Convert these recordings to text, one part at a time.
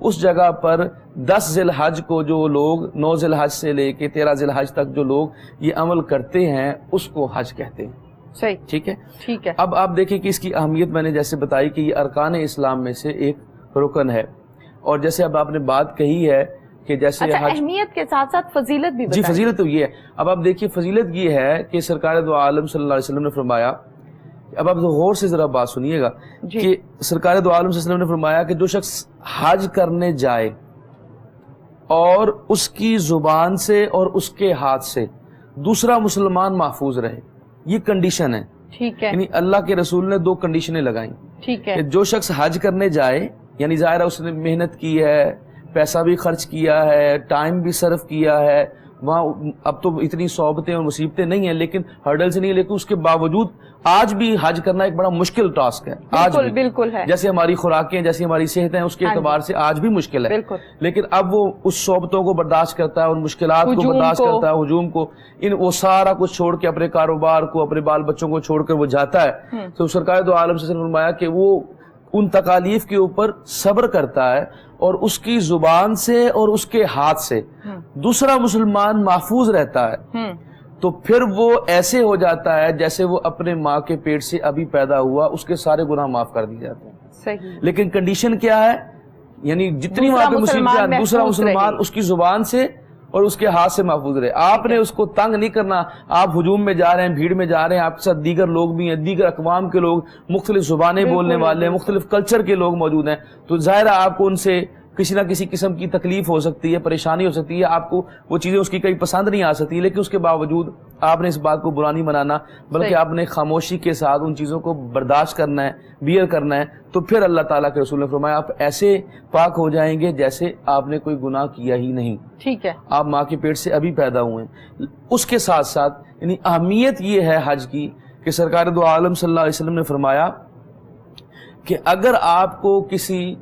اس جگہ پر 10 ذی الحج کو جو لوگ 9 ذی الحج سے لے کے 13 ذی الحج تک جو لوگ یہ عمل کرتے ہیں اس کو حج کہتے ہیں. صحیح. ٹھیک ہے. ٹھیک ہے. اب آپ دیکھیں کہ اس کی اہمیت میں نے جیسے بتائی کہ یہ ارکان اسلام میں سے ایک رکن ہے, اور جیسے اب آپ نے بات کہی ہے کہ جیسے اچھا اہمیت کے ساتھ ساتھ فضیلت بھی جی فضیلت تو یہ ہے. اب آپ دیکھیے فضیلت یہ ہے کہ سرکار دو عالم صلی اللہ علیہ وسلم نے فرمایا, اب آپ غور سے ذرا بات سنیے گا کہ سرکار دو عالم صلی اللہ علیہ وسلم نے فرمایا کہ جو شخص حج کرنے جائے اور اس کی زبان سے اور اس کے ہاتھ سے دوسرا مسلمان محفوظ رہے, یہ کنڈیشن ہے. ٹھیک ہے. یعنی اللہ کے رسول نے 2 کنڈیشنیں لگائیں. ٹھیک ہے. کہ جو شخص حج کرنے جائے, یعنی ظاہر ہے اس نے محنت کی ہے, پیسہ بھی خرچ کیا ہے, ٹائم بھی صرف کیا ہے, وہاں اب تو اتنی صعوبتیں اور مصیبتیں نہیں ہیں لیکن ہرڈلز نہیں, لیکن اس کے باوجود آج بھی حج کرنا ایک بڑا مشکل ٹاسک ہے. آج بھی بالکل ہے. جیسے ہماری خوراکیں, جیسی ہماری صحت ہیں, اس کے اعتبار سے آج بھی مشکل ہے. لیکن اب وہ اس صعوبتوں کو برداشت کرتا ہے, ان مشکلات کو برداشت کرتا ہے, ہجوم کو, وہ سارا کچھ چھوڑ کے اپنے کاروبار کو, اپنے بال بچوں کو چھوڑ کر وہ جاتا ہے. تو سرکار دو عالم سے فرمایا کہ وہ ان تکالیف کے اوپر صبر کرتا ہے اور اس کی زبان سے اور اس کے ہاتھ سے دوسرا مسلمان محفوظ رہتا ہے, تو پھر وہ ایسے ہو جاتا ہے جیسے وہ اپنے ماں کے پیٹ سے ابھی پیدا ہوا, اس کے سارے گناہ معاف کر دیے جاتے ہیں. صحیح. لیکن کنڈیشن کیا ہے, یعنی جتنی وہاں پہ مصیبت, دوسرا مسلمان اس کی زبان سے اور اس کے ہاتھ سے محفوظ رہے. آپ نے اس کو تنگ نہیں کرنا. آپ ہجوم میں جا رہے ہیں, بھیڑ میں جا رہے ہیں, آپ کے ساتھ دیگر لوگ بھی ہیں, دیگر اقوام کے لوگ, مختلف زبانیں بولنے والے ہیں, مختلف کلچر کے لوگ موجود ہیں, تو ظاہر ہے آپ کو ان سے کسی نہ کسی قسم کی تکلیف ہو سکتی ہے, پریشانی ہو سکتی ہے, آپ کو وہ چیزیں اس کی کئی پسند نہیں آ سکتی, لیکن اس کے باوجود آپ نے اس بات کو برا نہیں منانا, بلکہ آپ نے خاموشی کے ساتھ ان چیزوں کو برداشت کرنا ہے, بیئر کرنا ہے. تو پھر اللہ تعالیٰ کے رسول نے فرمایا آپ ایسے پاک ہو جائیں گے جیسے آپ نے کوئی گناہ کیا ہی نہیں. ٹھیک ہے. آپ ماں کے پیٹ سے ابھی پیدا ہوئے ہیں. اس کے ساتھ ساتھ یعنی اہمیت یہ ہے حج کی کہ سرکار دو عالم صلی اللہ علیہ وسلم نے فرمایا کہ اگر آپ کو کسی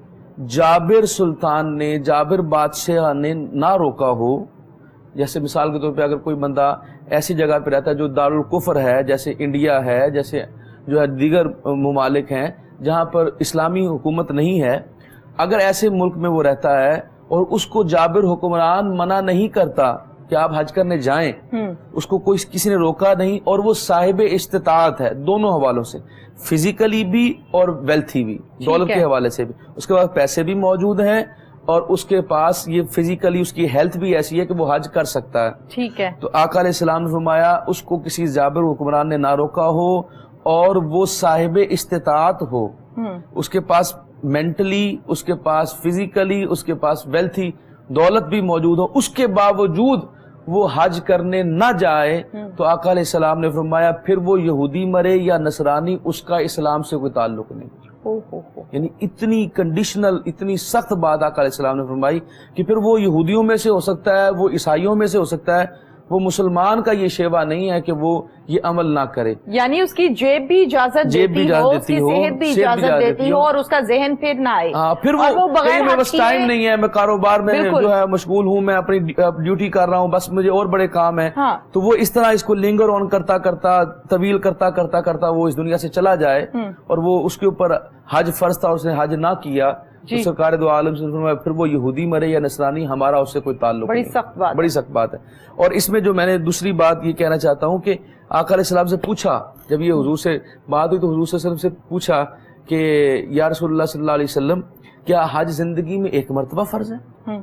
جابر سلطان نے, جابر بادشاہ نے نہ روکا ہو, جیسے مثال کے طور پہ اگر کوئی بندہ ایسی جگہ پہ رہتا ہے جو دارالکفر ہے, جیسے انڈیا ہے, جیسے جو ہے دیگر ممالک ہیں جہاں پر اسلامی حکومت نہیں ہے, اگر ایسے ملک میں وہ رہتا ہے اور اس کو جابر حکمران منع نہیں کرتا کہ آپ حج کرنے جائیں, اس کو کوئی کسی نے روکا نہیں, اور وہ صاحب استطاعت ہے دونوں حوالوں سے, فزیکلی بھی اور ویلتھی بھی, دولت کے حوالے سے بھی, اس کے بعد پیسے بھی موجود ہیں, اور اس کے پاس یہ فزیکلی اس کی ہیلتھ بھی ایسی ہے کہ وہ حج کر سکتا ہے. ٹھیک ہے. تو آقا علیہ السلام نے فرمایا اس کو کسی جابر حکمران نے نہ روکا ہو اور وہ صاحب استطاعت ہو, اس کے پاس مینٹلی, اس کے پاس فزیکلی, اس کے پاس ویلتھی دولت بھی موجود ہو, اس کے باوجود وہ حج کرنے نہ جائے, تو آقا علیہ السلام نے فرمایا پھر وہ یہودی مرے یا نصرانی, اس کا اسلام سے کوئی تعلق نہیں. یعنی اتنی کنڈیشنل, اتنی سخت بات آقا علیہ السلام نے فرمائی کہ پھر وہ یہودیوں میں سے ہو سکتا ہے, وہ عیسائیوں میں سے ہو سکتا ہے, وہ مسلمان کا یہ شیوا نہیں ہے کہ وہ یہ عمل نہ کرے. یعنی اس کی جیب بھی اجازت دیتی ہو, اس کی صحت بھی اجازت دیتی ہو, اور اس کا ذہن پھر نہ آئے. پھر وہ بغیر میرے پاس ٹائم نہیں ہے, میں کاروبار میں جو ہے مشغول ہوں, میں اپنی ڈیوٹی کر رہا ہوں, بس مجھے اور بڑے کام ہیں, تو وہ اس طرح اس کو لنگر آن کرتا کرتا, طویل کرتا کرتا کرتا وہ اس دنیا سے چلا جائے, اور وہ اس کے اوپر حج فرض تھا, اس نے حج نہ کیا, تو سرکار دو عالم سے فرمایا پھر وہ یہودی مرے یا نصرانی, ہمارا اس سے کوئی تعلق نہیں. بڑی سخت بات ہے. اور اس میں جو میں نے دوسری بات یہ کہنا چاہتا ہوں کہ آقا علیہ السلام سے پوچھا, جب یہ حضور سے بات ہوئی تو حضور صلی اللہ علیہ وسلم سے پوچھا کہ یا رسول اللہ صلی اللہ علیہ وسلم کیا حج زندگی میں ایک مرتبہ فرض ہے؟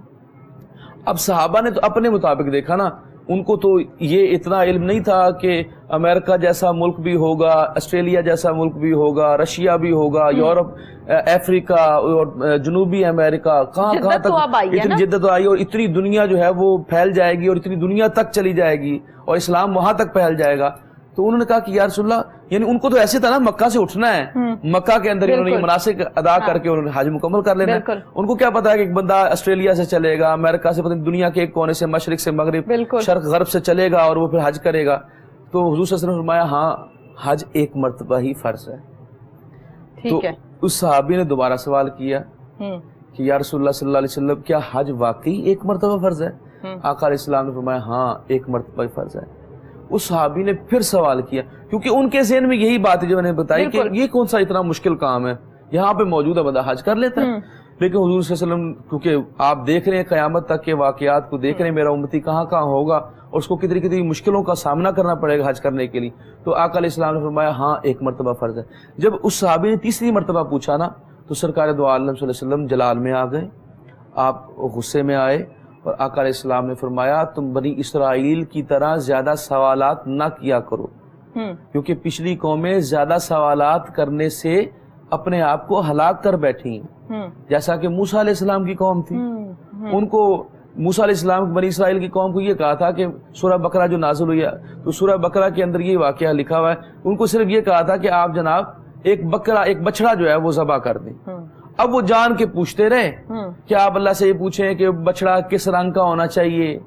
اب صحابہ نے تو اپنے مطابق دیکھا نا, ان کو تو یہ اتنا علم نہیں تھا کہ امریکہ جیسا ملک بھی ہوگا, آسٹریلیا جیسا ملک بھی ہوگا, رشیا بھی ہوگا, یورپ, افریقہ اور جنوبی امریکہ, کہاں کہاں تک اتنی جدت آئی, اور اتنی دنیا جو ہے وہ پھیل جائے گی, اور اتنی دنیا تک چلی جائے گی, اور اسلام وہاں تک پھیل جائے گا. تو انہوں نے کہا کہ یا رسول اللہ, یعنی ان کو تو ایسے تھا نا مکہ سے اٹھنا ہے, مکہ کے اندر انہوں نے مناسک ادا کر کے انہوں نے حج مکمل کر لینا ہے. ان کو کیا پتا ہے کہ ایک بندہ آسٹریلیا سے چلے گا, امریکہ سے, پتہ نہیں دنیا کے ایک کونے سے, مشرق سے مغرب, شرق غرب سے چلے گا اور وہ پھر حج کرے گا. تو حضور صلی اللہ علیہ وسلم نے فرمایا ہاں حج ایک مرتبہ ہی فرض ہے. تو اس صحابی نے دوبارہ سوال کیا کہ یا رسول اللہ صلی اللہ علیہ وسلم کیا حج واقعی ایک مرتبہ فرض ہے؟ آقا علیہ السلام نے فرمایا ہاں ایک مرتبہ ہی فرض ہے. اس صحابی نے پھر سوال کیا, کیونکہ ان کے ذہن میں یہی بات ہے جو میں نے بتائی کہ یہ کون سا اتنا مشکل کام ہے, یہاں پہ موجود ہے بندہ حج کر لیتا ہے. لیکن حضور صلی اللہ علیہ وسلم کیونکہ آپ دیکھ رہے ہیں قیامت تک کے واقعات کو دیکھ رہے ہیں، میرا امتی کہاں کہاں ہوگا اور اس کو کتنی کتنی مشکلوں کا سامنا کرنا پڑے گا حج کرنے کے لیے، تو آقا علیہ السلام نے فرمایا ہاں ایک مرتبہ فرض ہے۔ جب اس صحابی نے تیسری مرتبہ پوچھا نا تو سرکار دو عالم صلی اللہ علیہ وسلم جلال میں آ گئے، آپ غصے میں آئے، اور آقا علیہ السلام نے فرمایا تم بنی اسرائیل کی طرح زیادہ سوالات نہ کیا کرو، کیونکہ پچھلی قومیں زیادہ سوالات کرنے سے اپنے آپ کو ہلاک کر بیٹھی ہیں، جیسا کہ موسیٰ علیہ السلام کی قوم تھی، ان کو موسیٰ علیہ السلام بنی اسرائیل کی قوم کو یہ کہا تھا کہ سورہ بقرہ جو نازل ہوئی ہے تو سورہ بقرہ کے اندر یہ واقعہ لکھا ہوا ہے، ان کو صرف یہ کہا تھا کہ آپ جناب ایک بچڑا جو ہے وہ ذبح کر دیں۔ اب وہ جان کے پوچھتے رہے کہ آپ اللہ سے یہ پوچھیں کہ بچڑا کس رنگ کا ہونا چاہیے،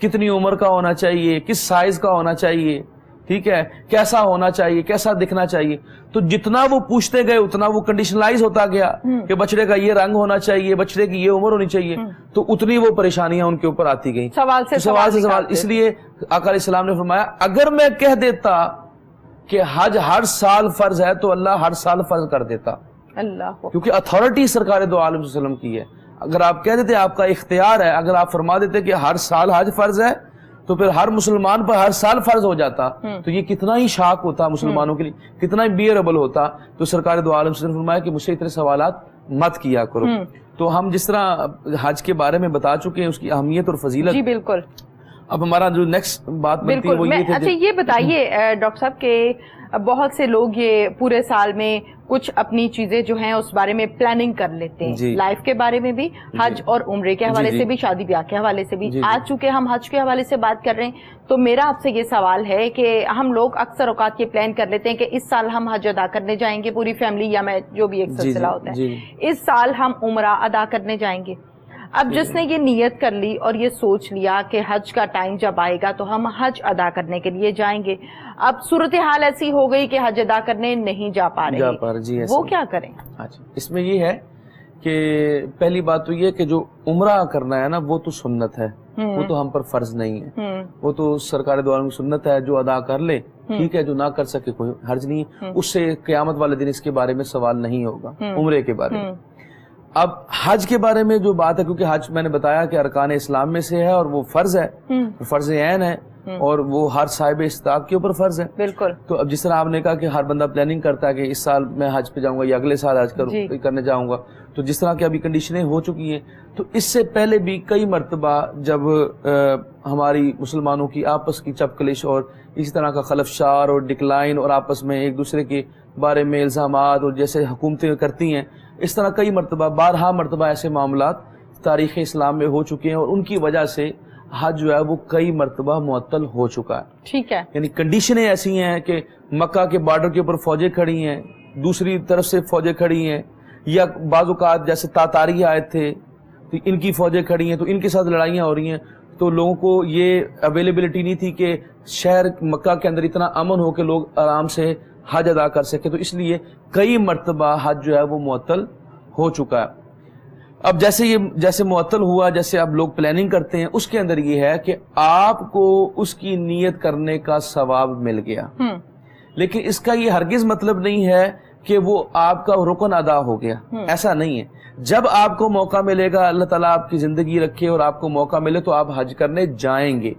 کتنی عمر کا ہونا چاہیے، کس سائز کا ہونا چاہیے، ٹھیک ہے، کیسا ہونا چاہیے، کیسا دکھنا چاہیے، تو جتنا وہ پوچھتے گئے اتنا وہ کنڈیشنلائز ہوتا گیا کہ بچڑے کا یہ رنگ ہونا چاہیے، بچڑے کی یہ عمر ہونی چاہیے، تو اتنی وہ پریشانیاں ان کے اوپر آتی گئیں، سوال سے سوال۔ اس لیے آقا علیہ السلام نے فرمایا اگر میں کہہ دیتا کہ حج ہر سال فرض ہے تو اللہ ہر سال فرض کر دیتا، اللہ، کیونکہ اتھارٹی سرکار دو عالم صلی اللہ علیہ وسلم کی ہے۔ اگر آپ کہہ دیتے آپ کا اختیار ہے، اگر آپ فرما دیتے کہ ہر سال حج فرض ہے تو پھر ہر مسلمان پر ہر سال فرض ہو جاتا تو یہ کتنا ہی شاک ہوتا مسلمانوں کے لیے، کتنا ہی بیئربل ہوتا۔ تو سرکار دو عالم صلی اللہ علیہ وسلم نے فرمایا کہ مجھ سے اتنے سوالات مت کیا کرو۔ تو ہم جس طرح حج کے بارے میں بتا چکے ہیں اس کی اہمیت اور فضیلت، جی بالکل، اب ہمارا جو نیکسٹ بات بنتی ہے وہ یہ اچھا یہ بتائیے ڈاکٹر صاحب کہ بہت سے لوگ یہ پورے سال میں کچھ اپنی چیزیں جو ہیں اس بارے میں پلاننگ کر لیتے ہیں، لائف کے بارے میں بھی، حج اور عمرے کے حوالے سے بھی، شادی بیاہ کے حوالے سے بھی۔ آج چونکہ ہم حج کے حوالے سے بات کر رہے ہیں تو میرا آپ سے یہ سوال ہے کہ ہم لوگ اکثر اوقات یہ پلان کر لیتے ہیں کہ اس سال ہم حج ادا کرنے جائیں گے پوری فیملی، یا میں جو بھی ایک سلسلہ ہوتا ہے، اس سال ہم عمرہ ادا کرنے جائیں گے۔ اب جس نے یہ نیت کر لی اور یہ سوچ لیا کہ حج کا ٹائم جب آئے گا تو ہم حج ادا کرنے کے لیے جائیں گے، اب صورتحال ایسی ہو گئی کہ حج ادا کرنے نہیں جا پا رہے، وہ کیا کریں؟ اس میں یہ ہے کہ پہلی بات تو یہ کہ جو عمرہ کرنا ہے نا وہ تو سنت ہے، وہ تو ہم پر فرض نہیں ہے، وہ تو سرکار دو عالم کی سنت ہے، جو ادا کر لے ٹھیک ہے، جو نہ کر سکے کوئی حرج نہیں ہے، اس سے قیامت والے دن اس کے بارے میں سوال نہیں ہوگا عمرے کے بارے میں۔ اب حج کے بارے میں جو بات ہے، کیونکہ حج میں نے بتایا کہ ارکان اسلام میں سے ہے اور وہ فرض ہے، فرض عین ہے، اور وہ ہر صاحب استطاعت کے اوپر فرض ہے، بالکل۔ تو اب جس طرح آپ نے کہا کہ ہر بندہ پلاننگ کرتا ہے کہ اس سال میں حج پہ جاؤں گا یا اگلے سال حج کرنے جاؤں گا، تو جس طرح کی ابھی کنڈیشنیں ہو چکی ہیں، تو اس سے پہلے بھی کئی مرتبہ جب ہماری مسلمانوں کی آپس کی چپکلش اور اسی طرح کا خلفشار اور ڈکلائن اور آپس میں ایک دوسرے کے بارے میں الزامات اور جیسے حکومتیں کرتی ہیں، اس طرح کئی مرتبہ بارہا مرتبہ ایسے معاملات تاریخ اسلام میں ہو چکے ہیں، اور ان کی وجہ سے حج جو ہے وہ کئی مرتبہ معطل ہو چکا ہے، ٹھیک ہے، یعنی کنڈیشنیں ایسی ہیں کہ مکہ کے بارڈر کے اوپر فوجیں کھڑی ہیں، دوسری طرف سے فوجیں کھڑی ہیں، یا بعض اوقات جیسے تاتاری آئے تھے تو ان کی فوجیں کھڑی ہیں تو ان کے ساتھ لڑائیاں ہو رہی ہیں، تو لوگوں کو یہ اویلیبلٹی نہیں تھی کہ شہر مکہ کے اندر اتنا امن ہو کہ لوگ آرام سے حج ادا کر سکے، تو اس لیے کئی مرتبہ حج جو ہے وہ معطل ہو چکا ہے۔ اب جیسے معطل ہوا، جیسے اب لوگ پلاننگ کرتے ہیں، اس کے اندر یہ ہے کہ آپ کو اس کی نیت کرنے کا ثواب مل گیا، لیکن اس کا یہ ہرگز مطلب نہیں ہے کہ وہ آپ کا رکن ادا ہو گیا، ایسا نہیں ہے۔ جب آپ کو موقع ملے گا، اللہ تعالیٰ آپ کی زندگی رکھے اور آپ کو موقع ملے تو آپ حج کرنے جائیں گے،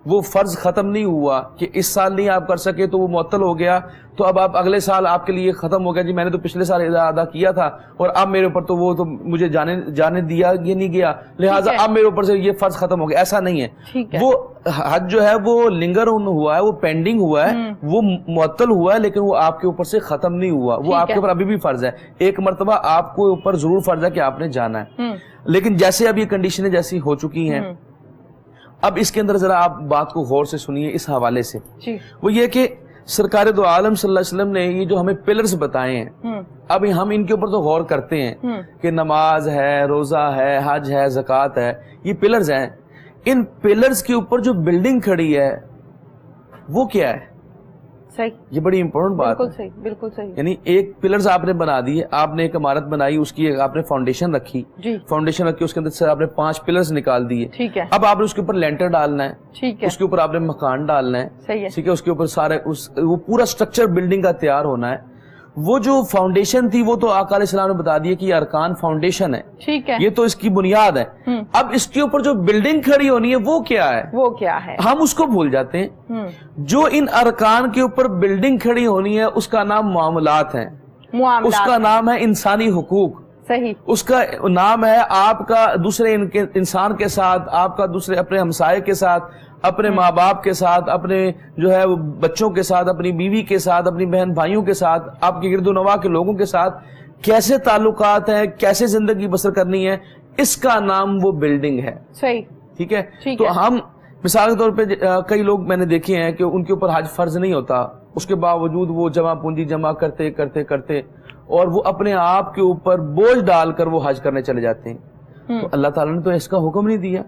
وہ فرض ختم نہیں ہوا کہ اس سال نہیں آپ کر سکے تو وہ معطل ہو گیا تو اب آپ اگلے سال آپ کے لیے ختم ہو گیا، جی میں نے تو پچھلے سال ادا کیا تھا اور اب میرے اوپر تو وہ تو مجھے جانے دیا یہ نہیں گیا، لہٰذا اب میرے اوپر سے یہ فرض ختم ہو گیا، ایسا نہیں ہے۔ وہ حج جو ہے وہ لنگر ہوا ہے، وہ پینڈنگ ہوا ہے، وہ معطل ہوا ہے، لیکن وہ آپ کے اوپر سے ختم نہیں ہوا، وہ آپ کے اوپر ابھی بھی فرض ہے، ایک مرتبہ آپ کو اوپر ضرور فرض ہے کہ آپ نے جانا ہے، لیکن جیسے اب یہ کنڈیشنیں جیسی ہو چکی ہیں، اب اس کے اندر ذرا آپ بات کو غور سے سنیے اس حوالے سے، وہ یہ کہ سرکار دو عالم صلی اللہ علیہ وسلم نے یہ جو ہمیں پلرز بتائے ہیں، اب ہم ان کے اوپر تو غور کرتے ہیں کہ نماز ہے، روزہ ہے، حج ہے، زکوٰۃ ہے، یہ پلرز ہیں، ان پلرز کے اوپر جو بلڈنگ کھڑی ہے وہ کیا ہے؟ صحیح، یہ بڑی امپورٹنٹ بات ہے، بالکل صحیح، یعنی ایک پلرز آپ نے بنا دیے، آپ نے ایک عمارت بنائی، اس کی آپ نے فاؤنڈیشن رکھی، اس کے اندر سے آپ نے 5 پلرز نکال دیے، ٹھیک ہے، اب آپ نے اس کے اوپر لینٹر ڈالنا ہے، ٹھیک ہے، اس کے اوپر آپ نے مکان ڈالنا ہے، ٹھیک ہے، اس کے اوپر سارے وہ پورا سٹرکچر بلڈنگ کا تیار ہونا ہے، وہ جو فاؤنڈیشن تھی وہ تو آقا علیہ السلام نے بتا دیا کہ یہ ارکان فاؤنڈیشن ہے, ٹھیک ہے, یہ تو اس کی بنیاد ہے. اب اس کے اوپر جو بلڈنگ کھڑی ہونی ہے وہ کیا ہے, وہ کیا ہے, ہم اس کو بھول جاتے ہیں. جو ان ارکان کے اوپر بلڈنگ کھڑی ہونی ہے اس کا نام معاملات ہیں, اس کا نام ہے انسانی حقوق, صحیح, اس کا نام ہے آپ کا دوسرے انسان کے ساتھ, آپ کا دوسرے اپنے ہمسائے کے ساتھ, اپنے ماں باپ کے ساتھ, اپنے جو ہے بچوں کے ساتھ, اپنی بیوی کے ساتھ, اپنی بہن بھائیوں کے ساتھ, آپ کے گرد و نواح کے لوگوں کے ساتھ کیسے تعلقات ہیں, کیسے زندگی بسر کرنی ہے, اس کا نام وہ بلڈنگ ہے. صحیح, ٹھیک ہے. تو ہم مثال کے طور پہ کئی لوگ میں نے دیکھے ہیں کہ ان کے اوپر حج فرض نہیں ہوتا, اس کے باوجود وہ جمع پونجی جمع کرتے کرتے کرتے اور وہ اپنے آپ کے اوپر بوجھ ڈال کر وہ حج کرنے چلے جاتے ہیں. تو اللہ تعالیٰ نے تو اس کا حکم نہیں دیا.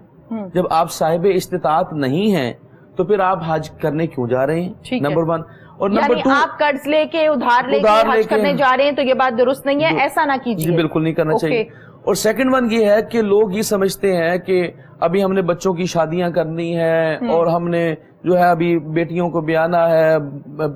جب آپ صاحب استطاعت نہیں ہیں تو پھر آپ حج کرنے کیوں جا رہے ہیں, نمبر 1. اور نمبر 2, آپ قرض لے کے ادھار لے کے حج کرنے جا رہے ہیں تو یہ بات درست نہیں ہے, ایسا نہ کیجیے. جی بالکل نہیں کرنا چاہیے. اور سیکنڈ 1 یہ ہے کہ لوگ یہ سمجھتے ہیں کہ ابھی ہم نے بچوں کی شادیاں کرنی ہے اور ہم نے جو ہے ابھی بیٹیوں کو بیانا ہے,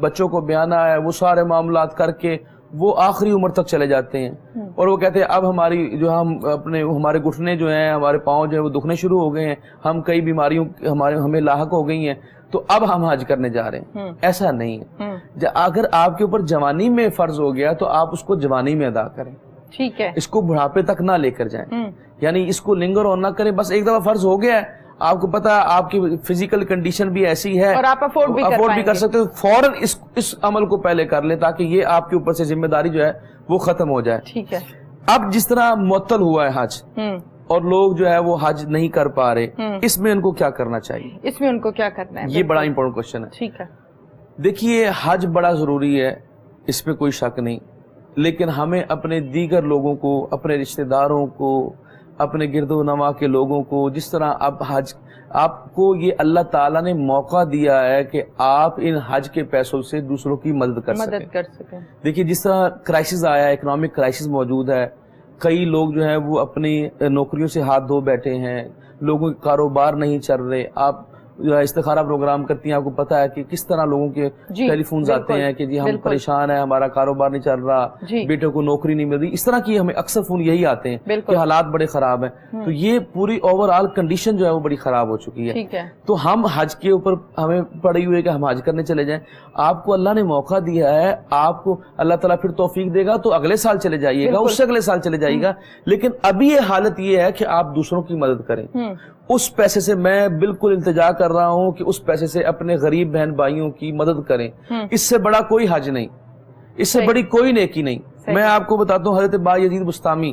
بچوں کو بیانا ہے, وہ سارے معاملات کر کے وہ آخری عمر تک چلے جاتے ہیں اور وہ کہتے ہیں اب ہماری جو ہمارے گھٹنے جو ہیں, ہمارے پاؤں جو ہیں وہ دکھنے شروع ہو گئے ہیں, ہم کئی بیماریوں ہمیں لاحق ہو گئی ہیں تو اب ہم حج کرنے جا رہے ہیں. ایسا نہیں ہے. اگر آپ کے اوپر جوانی میں فرض ہو گیا تو آپ اس کو جوانی میں ادا کریں, ٹھیک ہے, اس کو بڑھاپے تک نہ لے کر جائیں, یعنی اس کو لنگر آن نہ کریں. بس ایک دفعہ فرض ہو گیا ہے, آپ کو پتا آپ کی فزیکل کنڈیشن بھی ایسی ہے اور آپ افورڈ بھی کر سکتے ہو, فوراً اس عمل کو پہلے کر لیں تاکہ یہ آپ کے اوپر سے ذمہ داری جو ہے وہ ختم ہو جائے. ٹھیک ہے. اب جس طرح معطل ہوا ہے حج اور لوگ جو ہے وہ حج نہیں کر پا رہے, اس میں ان کو کیا کرنا چاہیے, اس میں ان کو کیا کرنا ہے, یہ بڑا امپورٹنٹ کوشچن ہے. ٹھیک ہے. دیکھیے حج بڑا ضروری ہے, اس میں کوئی شک نہیں, لیکن ہمیں اپنے دیگر لوگوں کو, اپنے رشتہ داروں کو, اپنے گرد و نواح کے لوگوں کو, جس طرح اب حج آپ کو یہ اللہ تعالیٰ نے موقع دیا ہے کہ آپ ان حج کے پیسوں سے دوسروں کی مدد کر سکیں. دیکھیے جس طرح کرائسس آیا ہے, اکنامک کرائسس موجود ہے, کئی لوگ جو ہیں وہ اپنی نوکریوں سے ہاتھ دھو بیٹھے ہیں, لوگوں کے کاروبار نہیں چل رہے. آپ جو ہے استخارہ پروگرام کرتی ہیں, آپ کو پتا ہے کہ کس طرح لوگوں کے ٹیلی فونز آتے ہیں کہ جی ہم پریشان ہیں, ہمارا کاروبار نہیں چل رہا, بیٹے کو نوکری نہیں مل رہی. اس طرح کی ہمیں اکثر فون یہی آتے ہیں کہ حالات بڑے خراب ہیں. تو یہ پوری اوور آل کنڈیشن جو ہے وہ بڑی خراب ہو چکی ہے. تو ہم حج کے اوپر ہمیں پڑی ہوئی ہے کہ ہم حج کرنے چلے جائیں. آپ کو اللہ نے موقع دیا ہے, آپ کو اللہ تعالیٰ پھر توفیق دے گا تو اگلے سال چلے جائیے گا, اس سے اگلے سال چلے جائیے گا. لیکن ابھی یہ حالت یہ ہے کہ آپ دوسروں کی مدد کریں. اس پیسے سے میں بالکل التجا کر رہا ہوں کہ اس پیسے سے اپنے غریب بہن بھائیوں کی مدد کریں. اس سے بڑا کوئی حج نہیں, اس سے بڑی کوئی نیکی نہیں. میں آپ کو بتاتا ہوں, حضرت با یزید بستامی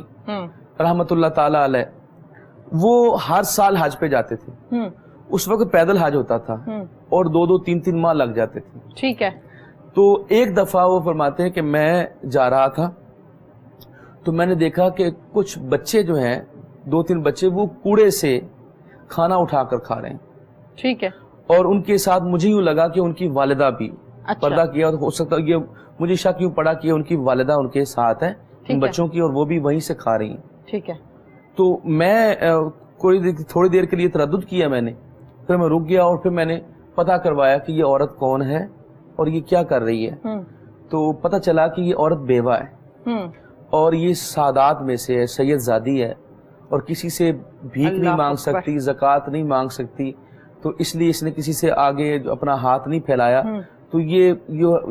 رحمت اللہ تعالی علیہ وہ ہر سال حج پہ جاتے تھے. اس وقت پیدل حج ہوتا تھا اور 2-3 ماہ لگ جاتے تھے. ٹھیک ہے. تو ایک دفعہ وہ فرماتے ہیں کہ میں جا رہا تھا تو میں نے دیکھا کہ کچھ بچے جو ہیں, 2-3 بچے, وہ کوڑے سے کھانا اٹھا کر کھا رہے ہیں. ٹھیک ہے. اور ان کے ساتھ مجھے یوں لگا کہ ان کی والدہ بھی پردہ کیا, ہو سکتا ہے یہ مجھے شک یوں پڑا کہ ان کی والدہ ان کے ساتھ ہے ان بچوں کی, اور وہ بھی وہیں سے کھا رہی ہیں. ٹھیک ہے. تو میں تھوڑی دیر کے لیے تردد کیا, میں نے پھر میں رک گیا اور پھر میں نے پتہ کروایا کہ یہ عورت کون ہے اور یہ کیا کر رہی ہے. تو پتہ چلا کہ یہ عورت بیوہ ہے اور یہ سادات میں سے ہے, سید زادی ہے, اور کسی سے بھیک نہیں مانگ سکتی, زکوٰۃ نہیں مانگ سکتی. تو اس لیے اس نے کسی سے آگے اپنا ہاتھ نہیں پھیلایا. تو یہ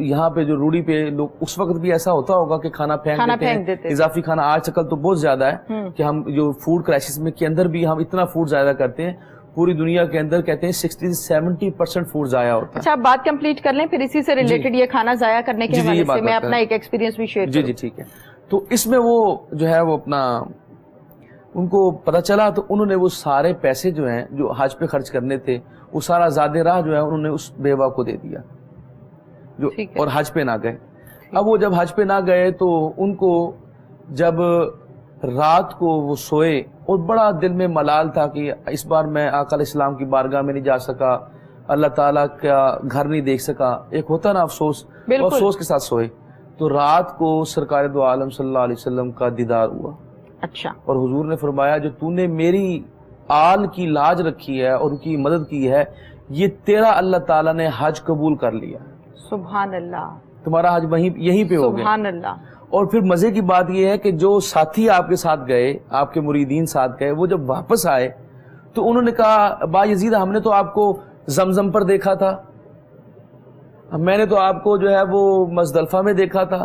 یہاں پہ جو روڑی پہ لوگ, اس وقت بھی ایسا ہوتا ہوگا کہ کھانا پھینک دیتے ہیں, اضافی کھانا. آج کل تو بہت زیادہ ہے کہ ہم جو فوڈ کرائسس میں کے اندر بھی ہم اتنا فوڈ ضائع کرتے ہیں. پوری دنیا کے اندر کہتے ہیں 60-70% فوڈ ضائع ہوتا ہے. اچھا, آپ بات کمپلیٹ کر لیں, پھر اسی سے ریلیٹڈ یہ کھانا ضائع کرنے کے حوالے سے میں اپنا ایک ایکسپیرینس بھی شیئر کروں. جی ٹھیک ہے. تو اس میں وہ جو ہے وہ اپنا ان کو پتہ چلا تو انہوں نے وہ سارے پیسے جو ہیں جو حج پہ خرچ کرنے تھے وہ سارا زاد راہ جو ہے انہوں نے اس بیوہ کو دے دیا جو, اور حج پہ نہ گئے. اب وہ جب حج پہ نہ گئے تو ان کو جب رات کو وہ سوئے اور بڑا دل میں ملال تھا کہ اس بار میں آقا علیہ السلام کی بارگاہ میں نہیں جا سکا, اللہ تعالیٰ کا گھر نہیں دیکھ سکا, ایک ہوتا نا افسوس, افسوس کے ساتھ سوئے. تو رات کو سرکار دو عالم صلی اللہ علیہ وسلم کا دیدار ہوا. اچھا. اور حضور نے فرمایا جو تو نے میری آل کی لاج رکھی ہے اور ان کی مدد کی ہے, یہ تیرا اللہ تعالیٰ نے حج قبول کر لیا. سبحان اللہ. تمہارا حج یہیں پہ ہو گیا. سبحان اللہ. اور پھر مزے کی بات یہ ہے کہ جو ساتھی آپ کے ساتھ گئے, آپ کے مریدین ساتھ گئے, وہ جب واپس آئے تو انہوں نے کہا با یزید ہم نے تو آپ کو زمزم پر دیکھا تھا, میں نے تو آپ کو جو ہے وہ مزدلفہ میں دیکھا تھا,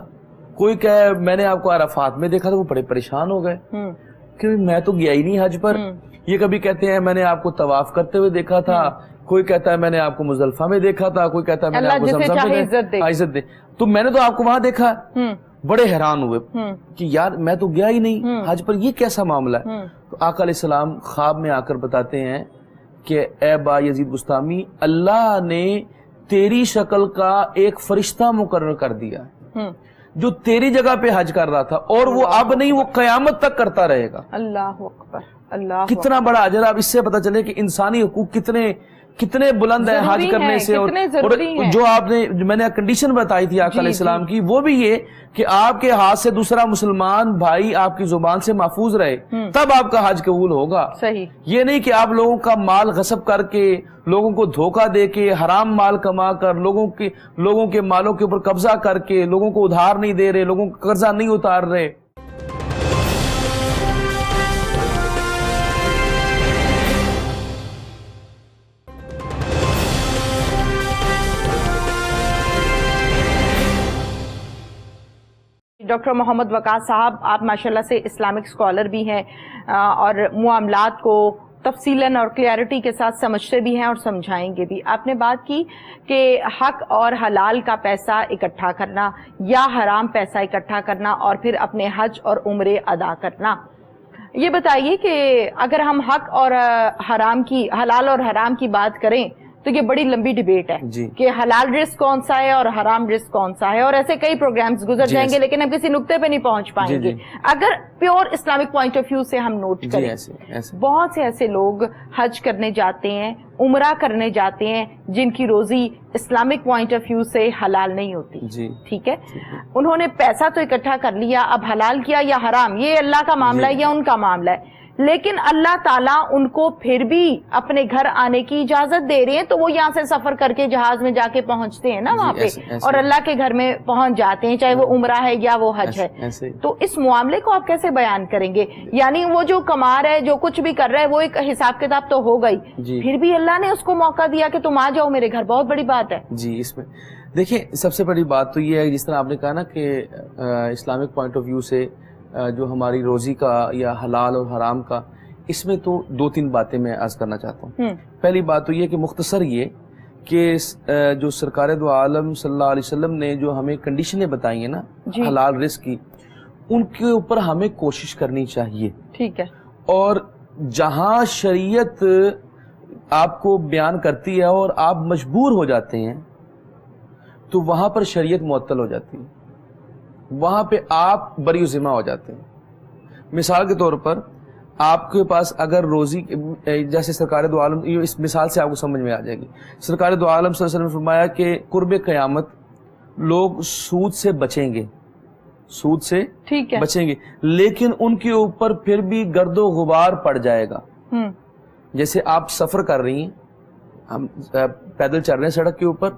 کوئی کہے میں نے آپ کو عرفات میں دیکھا تھا. وہ بڑے پریشان ہو گئے کہ میں تو گیا ہی نہیں حج پر. یہ کبھی کہتے ہیں میں نے آپ کو طواف کرتے ہوئے دیکھا تھا, کوئی کہتا ہے میں نے آپ کو مزدلفہ میں دیکھا تھا, کوئی کہتا ہے میں نے آپ کو زمزم میں عزت دے, تو میں نے تو آپ کو وہاں دیکھا. بڑے حیران ہوئے کہ یار میں تو گیا ہی نہیں حج پر, یہ کیسا معاملہ ہے. تو آقا علیہ السلام خواب میں آ کر بتاتے ہیں کہ اے با یزید بستامی, اللہ نے تیری شکل کا ایک فرشتہ مقرر کر دیا جو تیری جگہ پہ حج کر رہا تھا, اور وہ اب نہیں, وہ قیامت تک کرتا رہے گا. اللہ اکبر, اللہ کتنا بڑا اجر. اب اس سے پتہ چلے کہ انسانی حقوق کتنے بلند ہیں حج کرنے سے. اور جو آپ نے, جو میں نے کنڈیشن بتائی تھی آقا علیہ السلام کی, وہ بھی یہ کہ آپ کے ہاتھ سے دوسرا مسلمان بھائی آپ کی زبان سے محفوظ رہے, تب آپ کا حج قبول ہوگا. صحیح. یہ نہیں کہ آپ لوگوں کا مال غصب کر کے, لوگوں کو دھوکہ دے کے, حرام مال کما کر, لوگوں کے مالوں کے اوپر قبضہ کر کے, لوگوں کو ادھار نہیں دے رہے, لوگوں کا قرضہ نہیں اتار رہے. ڈاکٹر محمد وقاص صاحب, آپ ماشاءاللہ سے اسلامک اسکالر بھی ہیں اور معاملات کو تفصیلاً اور کلیئرٹی کے ساتھ سمجھتے بھی ہیں اور سمجھائیں گے بھی. آپ نے بات کی کہ حق اور حلال کا پیسہ اکٹھا کرنا یا حرام پیسہ اکٹھا کرنا اور پھر اپنے حج اور عمرے ادا کرنا. یہ بتائیے کہ اگر ہم حق اور حرام کی, حلال اور حرام کی بات کریں تو یہ بڑی لمبی ڈیبیٹ ہے کہ حلال رزق کون سا ہے اور حرام رزق کون سا ہے, اور ایسے کئی پروگرامز گزر جائیں گے لیکن ہم کسی نقطے پہ نہیں پہنچ پائیں گے. اگر pure Islamic point of view سے ہم نوٹ کریں, بہت سے ایسے لوگ حج کرنے جاتے ہیں, عمرہ کرنے جاتے ہیں, جن کی روزی اسلامک پوائنٹ آف ویو سے حلال نہیں ہوتی. ٹھیک ہے, انہوں نے پیسہ تو اکٹھا کر لیا, اب حلال کیا یا حرام یہ اللہ کا معاملہ ہے یا ان کا معاملہ ہے, لیکن اللہ تعالیٰ ان کو پھر بھی اپنے گھر آنے کی اجازت دے رہے ہیں. تو وہ یہاں سے سفر کر کے جہاز میں جا کے پہنچتے ہیں نا وہاں پہ, اور اللہ کے گھر میں پہنچ جاتے ہیں, چاہے وہ عمرہ ہے یا وہ حج ہے. تو اس معاملے کو آپ کیسے بیان کریں گے؟ یعنی وہ جو کما رہا ہے, جو کچھ بھی کر رہا ہے, وہ ایک حساب کتاب تو ہو گئی, پھر بھی اللہ نے اس کو موقع دیا کہ تم آ جاؤ میرے گھر. بہت بڑی بات ہے. جی, اس میں دیکھیں سب سے بڑی بات تو یہ ہے, جس طرح آپ نے کہا نا کہ اسلامک پوائنٹ آف ویو سے جو ہماری روزی کا یا حلال اور حرام کا, اس میں تو 2-3 باتیں میں عرض کرنا چاہتا ہوں. پہلی بات تو یہ کہ مختصر یہ کہ جو سرکار دو عالم صلی اللہ علیہ وسلم نے جو ہمیں کنڈیشنیں بتائی ہیں نا حلال رزق کی, ان کے اوپر ہمیں کوشش کرنی چاہیے. ٹھیک ہے. اور جہاں شریعت آپ کو بیان کرتی ہے اور آپ مجبور ہو جاتے ہیں تو وہاں پر شریعت معطل ہو جاتی ہے, وہاں پہ آپ بری ذمہ ہو جاتے ہیں. مثال کے طور پر آپ کے پاس اگر روزی, جیسے سرکار دو عالم, اس مثال سے آپ کو سمجھ میں آ جائے گی. سرکار دو عالم صلی اللہ علیہ وسلم نے فرمایا کہ قرب قیامت لوگ سود سے بچیں گے, سود سے بچیں گے, لیکن ان کے اوپر پھر بھی گرد و غبار پڑ جائے گا. جیسے آپ سفر کر رہی ہیں, ہم پیدل چل رہے ہیں سڑک کے اوپر,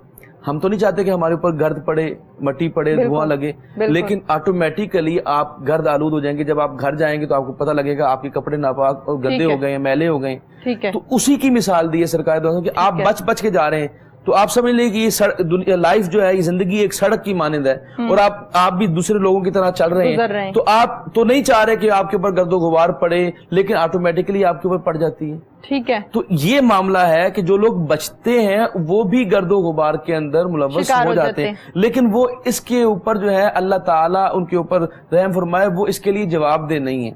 ہم تو نہیں چاہتے کہ ہمارے اوپر گرد پڑے, مٹی پڑے, دھواں لگے, لیکن آٹومیٹیکلی آپ گرد آلود ہو جائیں گے. جب آپ گھر جائیں گے تو آپ کو پتہ لگے گا آپ کے کپڑے ناپاک اور گندے ہو گئے ہیں, میلے ہو گئے ہیں. تو اسی کی مثال دی ہے سرکار دو کہ آپ بچ کے جا رہے ہیں, تو آپ سمجھ لیں کہ یہ لائف جو ہے, یہ زندگی ایک سڑک کی مانند ہے, اور آپ بھی دوسرے لوگوں کی طرح چل رہے ہیں. تو آپ تو نہیں چاہ رہے کہ آپ کے اوپر گرد و غبار پڑے, لیکن آٹومیٹکلی آپ کے اوپر پڑ جاتی ہے. ٹھیک ہے. تو یہ معاملہ ہے کہ جو لوگ بچتے ہیں وہ بھی گرد و غبار کے اندر ملوث ہو جاتے ہیں, لیکن وہ اس کے اوپر جو ہے اللہ تعالیٰ ان کے اوپر رحم فرمائے, وہ اس کے لیے جواب دہ نہیں ہے,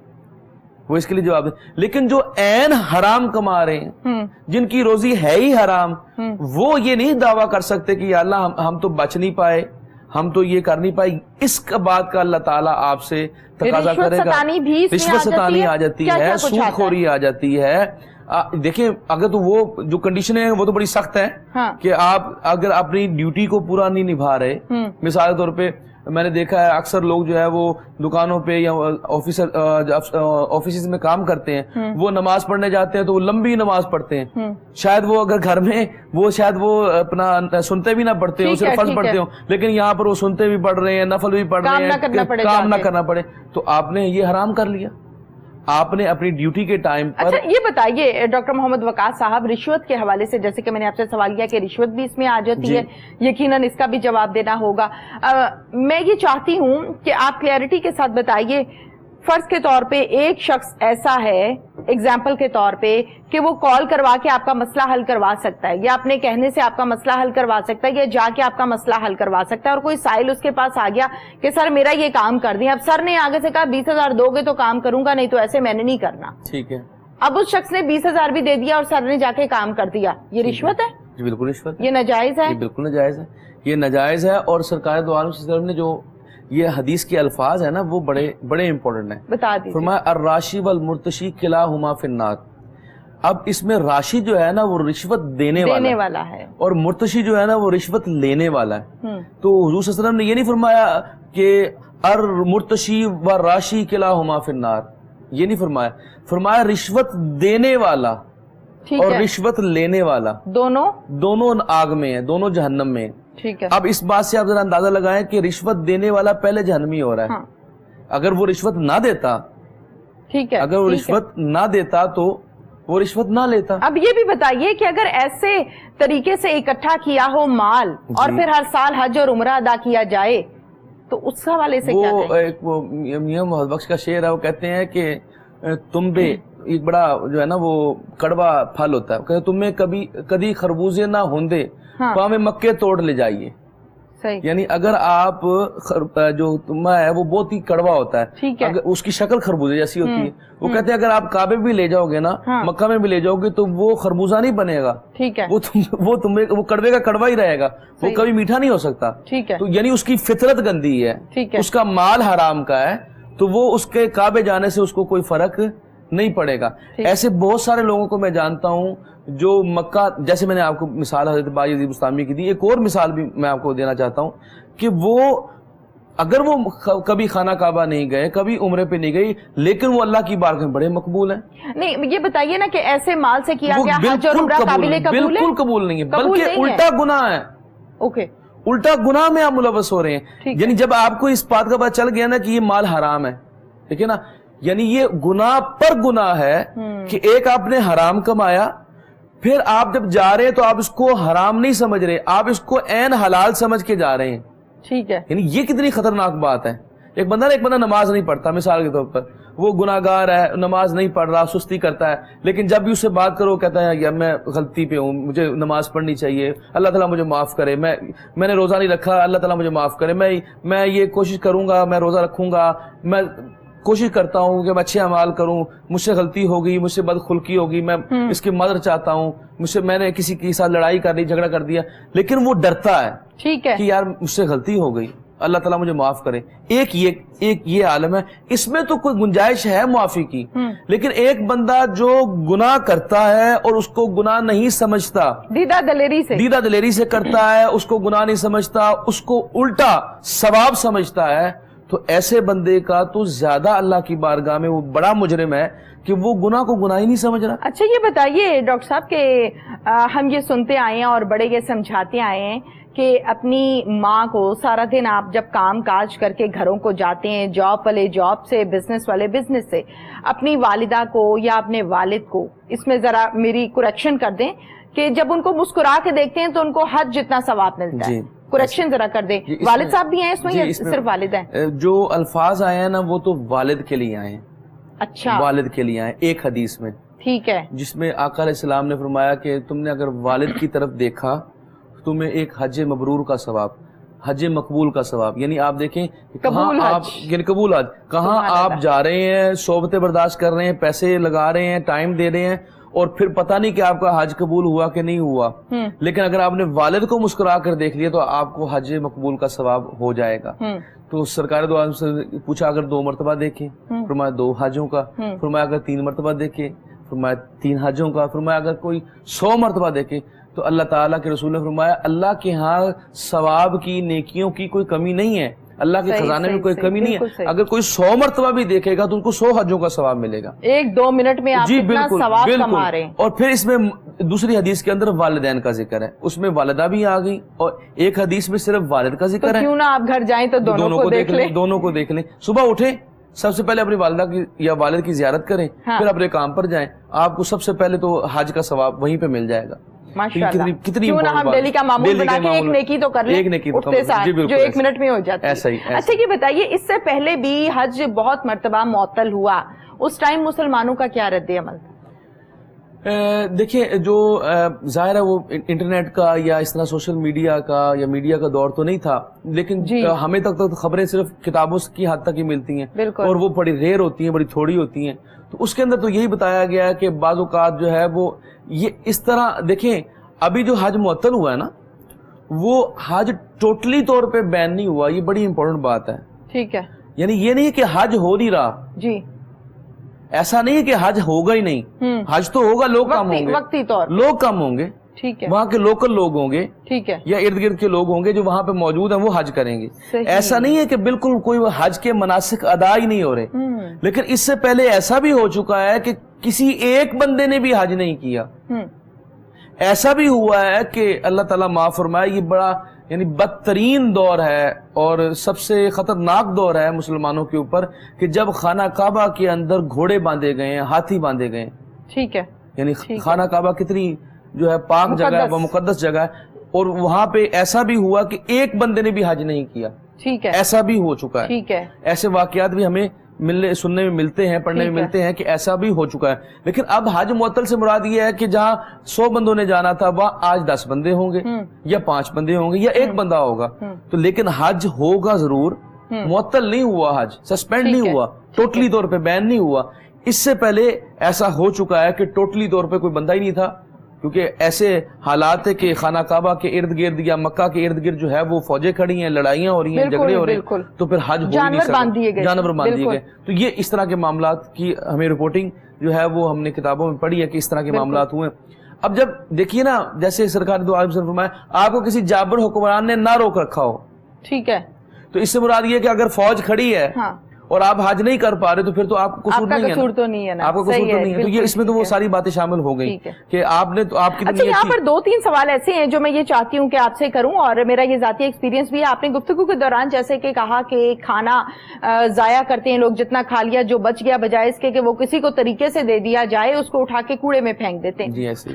وہ اس کے لیے جواب دے. لیکن جو عین حرام کما رہے ہیں, جن کی روزی ہے ہی حرام, وہ یہ نہیں دعویٰ کر سکتے کہ یا اللہ ہم تو بچ نہیں پائے, ہم تو یہ کر نہیں پائی. اس کا بات کا اللہ تعالیٰ آپ سے تقاضا کرے گا. رشوت ستانی آ جاتی ہے, سود خوری آ جاتی ہے. دیکھیں اگر تو وہ جو کنڈیشن ہے وہ تو بڑی سخت ہے کہ آپ اگر اپنی ڈیوٹی کو پورا نہیں نبھا رہے, مثال کے طور پہ میں نے دیکھا ہے اکثر لوگ جو ہے وہ دکانوں پہ یا آفیسز میں کام کرتے ہیں، وہ نماز پڑھنے جاتے ہیں تو وہ لمبی نماز پڑھتے ہیں، شاید وہ اگر گھر میں وہ شاید وہ اپنا سنتے بھی نہ پڑھتے ہوں، صرف فرض پڑھتے ہوں، لیکن یہاں پر وہ سنتے بھی پڑھ رہے ہیں، نفل بھی پڑھ رہے ہیں، کام نہ کرنا پڑے، تو آپ نے یہ حرام کر لیا، آپ نے اپنی ڈیوٹی کے ٹائم پر۔ اچھا یہ بتائیے ڈاکٹر محمد وقاص صاحب، رشوت کے حوالے سے جیسے کہ میں نے آپ سے سوال کیا کہ رشوت بھی اس میں آ جاتی ہے، یقیناً اس کا بھی جواب دینا ہوگا۔ میں یہ چاہتی ہوں کہ آپ کلیئرٹی کے ساتھ بتائیے، فرض کے طور پہ ایک شخص ایسا ہے، ایگزامپل کے طور پہ، کہ وہ کال کروا کے آپ کا مسئلہ حل کروا سکتا ہے، یا اپنے کہنے سے آپ کا مسئلہ حل کروا سکتا ہے، یا جا کے آپ کا مسئلہ حل کروا سکتا ہے، اور کوئی سائل اس کے پاس آ گیا کہ سر میرا یہ کام کر دیں، اب سر نے آگے سے کہا 20,000 دو گے تو کام کروں گا، نہیں تو ایسے میں نے نہیں کرنا، ٹھیک ہے، اب اس شخص نے 20,000 بھی دے دیا اور سر نے جا کے کام کر دیا، یہ رشوت ہے؟ جی بالکل رشوت، یہ ناجائز ہے؟ بالکل ناجائز ہے، یہ ناجائز ہے، اور سرکار دو عالم صلی اللہ علیہ وسلم نے جو یہ حدیث کے الفاظ ہیں نا وہ بڑے امپورٹنٹ ہیں، بتا دیجیے۔ فرمایا الراشی والمرتشی کلاہما فی النار، اب اس میں راشی جو ہے نا وہ رشوت دینے والا ہے، اور مرتشی جو ہے نا وہ رشوت لینے والا ہے، تو حضور صلی اللہ علیہ وسلم نے یہ نہیں فرمایا کہ المرتشی والراشی کلاہما فی النار، یہ نہیں فرمایا، فرمایا رشوت دینے والا اور رشوت لینے والا دونوں آگ میں ہیں، دونوں جہنم میں ہیں۔ ٹھیک ہے، اب اس بات سے آپ ذرا اندازہ لگائیں کہ رشوت دینے والا پہلے جہنمی ہو رہا ہے، اگر وہ رشوت نہ دیتا، ٹھیک ہے، اگر وہ رشوت نہ دیتا تو وہ رشوت نہ لیتا۔ اب یہ بھی بتائیے کہ اگر ایسے طریقے سے اکٹھا کیا ہو مال اور پھر ہر سال حج اور عمرہ ادا کیا جائے تو اس حوالے سے کیا کہیں؟ وہ میاں محمد بخش کا شعر ہے، وہ کہتے ہیں کہ تم پہ ایک بڑا جو ہے نا وہ کڑوا پھل ہوتا ہے، کہتے تمہیں کبھی خربوزے نہ ہوندے تو ہمیں مکے توڑ لے جائیے، یعنی اگر آپ جو تمہ ہے وہ بہت ہی کڑوا ہوتا ہے، اگر اس کی شکل خربوزے جیسی ہوتی ہے، وہ کہتے ہیں اگر آپ کعبے بھی لے جاؤ گے نا، مکہ میں بھی لے جاؤ گے تو وہ خربوزہ نہیں بنے گا، وہ کڑوے کا کڑوا ہی رہے گا، وہ کبھی میٹھا نہیں ہو سکتا، تو یعنی اس کی فطرت گندی ہے، اس کا مال حرام کا ہے، تو وہ اس کے کعبے جانے سے اس کو کوئی فرق نہیں پڑے گا۔ ایسے بہت سارے لوگوں کو میں جانتا ہوں جو مکہ، جیسے میں نے آپ کو مثال حضرت باعزید بستامی کی دی، ایک اور مثال بھی میں آپ کو دینا چاہتا ہوں کہ وہ اگر وہ کبھی خانہ کعبہ نہیں گئے، کبھی عمرے پہ نہیں گئی، لیکن وہ اللہ کی بارگاہ میں بڑے مقبول ہیں۔ نہیں یہ بتائیے نا کہ ایسے مال سے کیا گیا حج اور عمرہ قابل قبول ہے؟ بالکل قبول نہیں ہے، بلکہ الٹا گناہ ہے، الٹا گناہ میں آپ ملوث ہو رہے ہیں۔ یعنی جب آپ کو اس بات کا پتہ چل گیا نا کہ یہ مال حرام ہے، ٹھیک ہے نا، یعنی یہ گناہ پر گناہ ہے کہ ایک آپ نے حرام کمایا، پھر آپ جب جا رہے ہیں تو آپ اس کو حرام نہیں سمجھ رہے، آپ اس کو عین حلال سمجھ کے جا رہے ہیں، ٹھیک ہے، یعنی یہ کتنی خطرناک بات ہے۔ ایک بندہ نماز نہیں پڑھتا، مثال کے طور پر وہ گناہگار ہے، نماز نہیں پڑھ رہا، سستی کرتا ہے، لیکن جب بھی اس سے بات کرو کہتا ہے یار میں غلطی پہ ہوں، مجھے نماز پڑھنی چاہیے، اللہ تعالیٰ مجھے معاف کرے، میں نے روزہ نہیں رکھا، اللہ تعالیٰ مجھے معاف کرے، میں یہ کوشش کروں گا، میں روزہ رکھوں گا، میں کوشش کرتا ہوں کہ میں اچھے اعمال کروں، مجھ سے غلطی ہوگی، مجھ سے بدخلقی ہوگی، میں اس کی مدد چاہتا ہوں، میں نے کسی کے ساتھ لڑائی کر لی، جھگڑا کر دیا، لیکن وہ ڈرتا ہے کہ یار مجھ سے غلطی ہو گئی، اللہ تعالیٰ مجھے معاف کرے۔ ایک یہ عالم ہے، اس میں تو کوئی گنجائش ہے معافی کی، لیکن ایک بندہ جو گناہ کرتا ہے اور اس کو گناہ نہیں سمجھتا، دیدہ دلیری سے کرتا ہے، اس کو گناہ نہیں سمجھتا، اس کو الٹا ثواب سمجھتا ہے، تو ایسے بندے کا تو زیادہ اللہ کی بارگاہ میں وہ بڑا مجرم ہے کہ وہ گناہ کو گناہ ہی نہیں سمجھ رہا۔ اچھا یہ بتائیے ڈاکٹر صاحب کہ ہم یہ سنتے آئے ہیں اور بڑے یہ سمجھاتے آئے ہیں کہ اپنی ماں کو سارا دن آپ جب کام کاج کر کے گھروں کو جاتے ہیں، جاب والے جاب سے، بزنس والے بزنس سے، اپنی والدہ کو یا اپنے والد کو، اس میں ذرا میری کریکشن کر دیں کہ جب ان کو مسکرا کے دیکھتے ہیں تو ان کو حج جتنا ثواب ملتا ہے، کریکشن ذرا کر دیں۔ والد صاحب بھی ہیں اس میں یا صرف والد ہیں؟ جو الفاظ آئے ہیں نا وہ تو والد کے لیے آئے ہیں، اچھا والد کے لیے آئے ایک حدیث میں، ٹھیک ہے، جس میں آقا علیہ السلام نے فرمایا کہ تم نے اگر والد کی طرف دیکھا تمہیں ایک حج مبرور کا ثواب، حج مقبول کا ثواب، یعنی آپ دیکھیں کہاں آپ، یعنی قبول حج، کہاں آپ جا رہے ہیں، صحبتیں برداشت کر رہے ہیں، پیسے لگا رہے ہیں، ٹائم دے رہے ہیں، اور پھر پتہ نہیں کہ آپ کا حج قبول ہوا کہ نہیں ہوا، لیکن اگر آپ نے والد کو مسکرا کر دیکھ لیا تو آپ کو حج مقبول کا ثواب ہو جائے گا۔ تو سرکار دو عالم سے پوچھا اگر 2 مرتبہ دیکھیں، فرمایا 2 حجوں کا، فرمایا اگر 3 مرتبہ دیکھیں، فرمایا 3 حجوں کا، فرمایا اگر کوئی 100 مرتبہ دیکھے تو اللہ تعالیٰ کے رسول نے فرمایا اللہ کے ہاں ثواب کی، نیکیوں کی کوئی کمی نہیں ہے، اللہ کے خزانے میں کوئی کمی نہیں ہے. اگر کوئی 100 مرتبہ بھی دیکھے گا تو ان کو 100 حجوں کا ثواب ملے گا. 1-2 منٹ میں آپ کتنا ثواب کما رہے ہیں. اور پھر اس میں دوسری حدیث کے اندر والدین کا ذکر ہے, اس میں والدہ بھی آ گئی, اور ایک حدیث میں صرف والد کا ذکر ہے. کیوں نہ آپ گھر جائیں تو دونوں کو دیکھ لیں, دونوں کو دیکھ لیں. صبح اٹھیں, سب سے پہلے اپنی والدہ کی یا والد کی زیارت کریں, پھر اپنے کام پر جائیں. آپ کو سب سے پہلے تو حج کا ثواب وہیں پہ مل جائے گا. ماشاءاللہ. کتنی کیوں نہ ہم ڈیلی کا معمول بنا کے ایک نیکی تو کر لیں, اٹھتے ساتھ جو 1 منٹ میں ہو جاتی ہے. اچھا یہ بتائیے, اس سے پہلے بھی حج بہت مرتبہ معطل ہوا, اس ٹائم مسلمانوں کا کیا رد عمل تھا؟ دیکھیں, جو ظاہر ہے وہ انٹرنیٹ کا یا اس طرح سوشل میڈیا کا یا میڈیا کا دور تو نہیں تھا, لیکن ہمیں تک خبریں صرف کتابوں کی حد تک ہی ملتی ہیں, اور وہ بڑی ریئر ہوتی ہیں, بڑی تھوڑی ہوتی ہیں. تو اس کے اندر تو یہی بتایا گیا ہے کہ بعض اوقات جو ہے وہ یہ اس طرح, دیکھیں ابھی جو حج معطل ہوا ہے نا, وہ حج ٹوٹلی طور پہ بین نہیں ہوا, یہ بڑی امپورٹنٹ بات ہے. ٹھیک ہے, یعنی یہ نہیں ہے کہ حج ہو نہیں رہا, جی ایسا نہیں ہے کہ حج ہوگا ہی نہیں, حج تو ہوگا, لوگ کم ہوں گے, وقتی طور لوگ کم ہوں گے, ٹھیک ہے, وہاں کے لوکل لوگ ہوں گے, ٹھیک ہے, یا ارد گرد کے لوگ ہوں گے جو وہاں پہ موجود ہیں, وہ حج کریں گے. ایسا نہیں ہے کہ بالکل کوئی حج کے مناسک ادا ہی نہیں ہو رہے, لیکن اس سے پہلے ایسا بھی ہو چکا ہے کہ کسی ایک بندے نے بھی حج نہیں کیا. ایسا بھی ہوا ہے کہ اللہ تعالیٰ معاف فرمائے, یہ بڑا یعنی بدترین دور ہے اور سب سے خطرناک دور ہے مسلمانوں کے اوپر, کہ جب خانہ کعبہ کے اندر گھوڑے باندھے گئے ہیں, ہاتھی باندھے گئے ہیں. ٹھیک ہے, یعنی خانہ کعبہ کتنی جو ہے پاک جگہ ہے, وہ مقدس جگہ ہے, اور وہاں پہ ایسا بھی ہوا کہ ایک بندے نے بھی حج نہیں کیا. ٹھیک ہے, ایسا بھی ہو چکا ہے. ٹھیک ہے, ایسے واقعات بھی ہمیں سننے میں ملتے ہیں, پڑھنے میں ملتے ہیں کہ ایسا بھی ہو چکا ہے. لیکن اب حج معطل سے مراد یہ ہے کہ جہاں 100 بندوں نے جانا تھا, وہاں آج 10 بندے ہوں گے, یا 5 بندے ہوں گے, یا 1 بندہ ہوگا. تو لیکن حج ہوگا ضرور, معطل نہیں ہوا, حج سسپینڈ نہیں ہوا, ٹوٹلی طور پہ بین نہیں ہوا. اس سے پہلے ایسا ہو چکا ہے کہ ٹوٹلی طور پہ کوئی بندہ ہی نہیں تھا, کیونکہ ایسے حالات ہے کہ خانہ کعبہ کے ارد گرد یا مکہ کے ارد گرد جو ہے وہ فوجیں کھڑی ہیں, لڑائیاں ہو رہی ہیں, جھگڑے ہو رہے ہیں, تو پھر حج ہو نہیں سکتا, جانور باندھ دیے گئے. تو یہ اس طرح کے معاملات کی ہمیں رپورٹنگ جو ہے وہ ہم نے کتابوں میں پڑھی ہے کہ اس طرح کے معاملات ہوئے. اب جب دیکھیے نا, جیسے سرکار دو عالم سے فرمایا, آپ کو کسی جابر حکمران نے نہ روک رکھا ہو, ٹھیک ہے, تو اس سے مراد یہ کہ اگر فوج کھڑی ہے اور آپ حج نہیں کر پا رہے, تو پھر تو آپ کو قصور نہیں ہے, آپ کا قصور تو نہیں ہے. تو یہ اس میں تو وہ ساری باتیں شامل ہو گئی کہ آپ نے تو آپ کی. اچھا, یہاں پر 2-3 سوال ایسے ہیں جو میں یہ چاہتی ہوں کہ آپ سے کروں, اور میرا یہ ذاتی ایکسپیرینس بھی ہے. آپ نے گفتگو کے دوران جیسے کہ کہا کہ کھانا ضائع کرتے ہیں لوگ, جتنا کھا لیا جو بچ گیا, بجائے اس کے کہ وہ کسی کو طریقے سے دے دیا جائے, اس کو اٹھا کے کوڑے میں پھینک دیتے ہیں. جی ایسے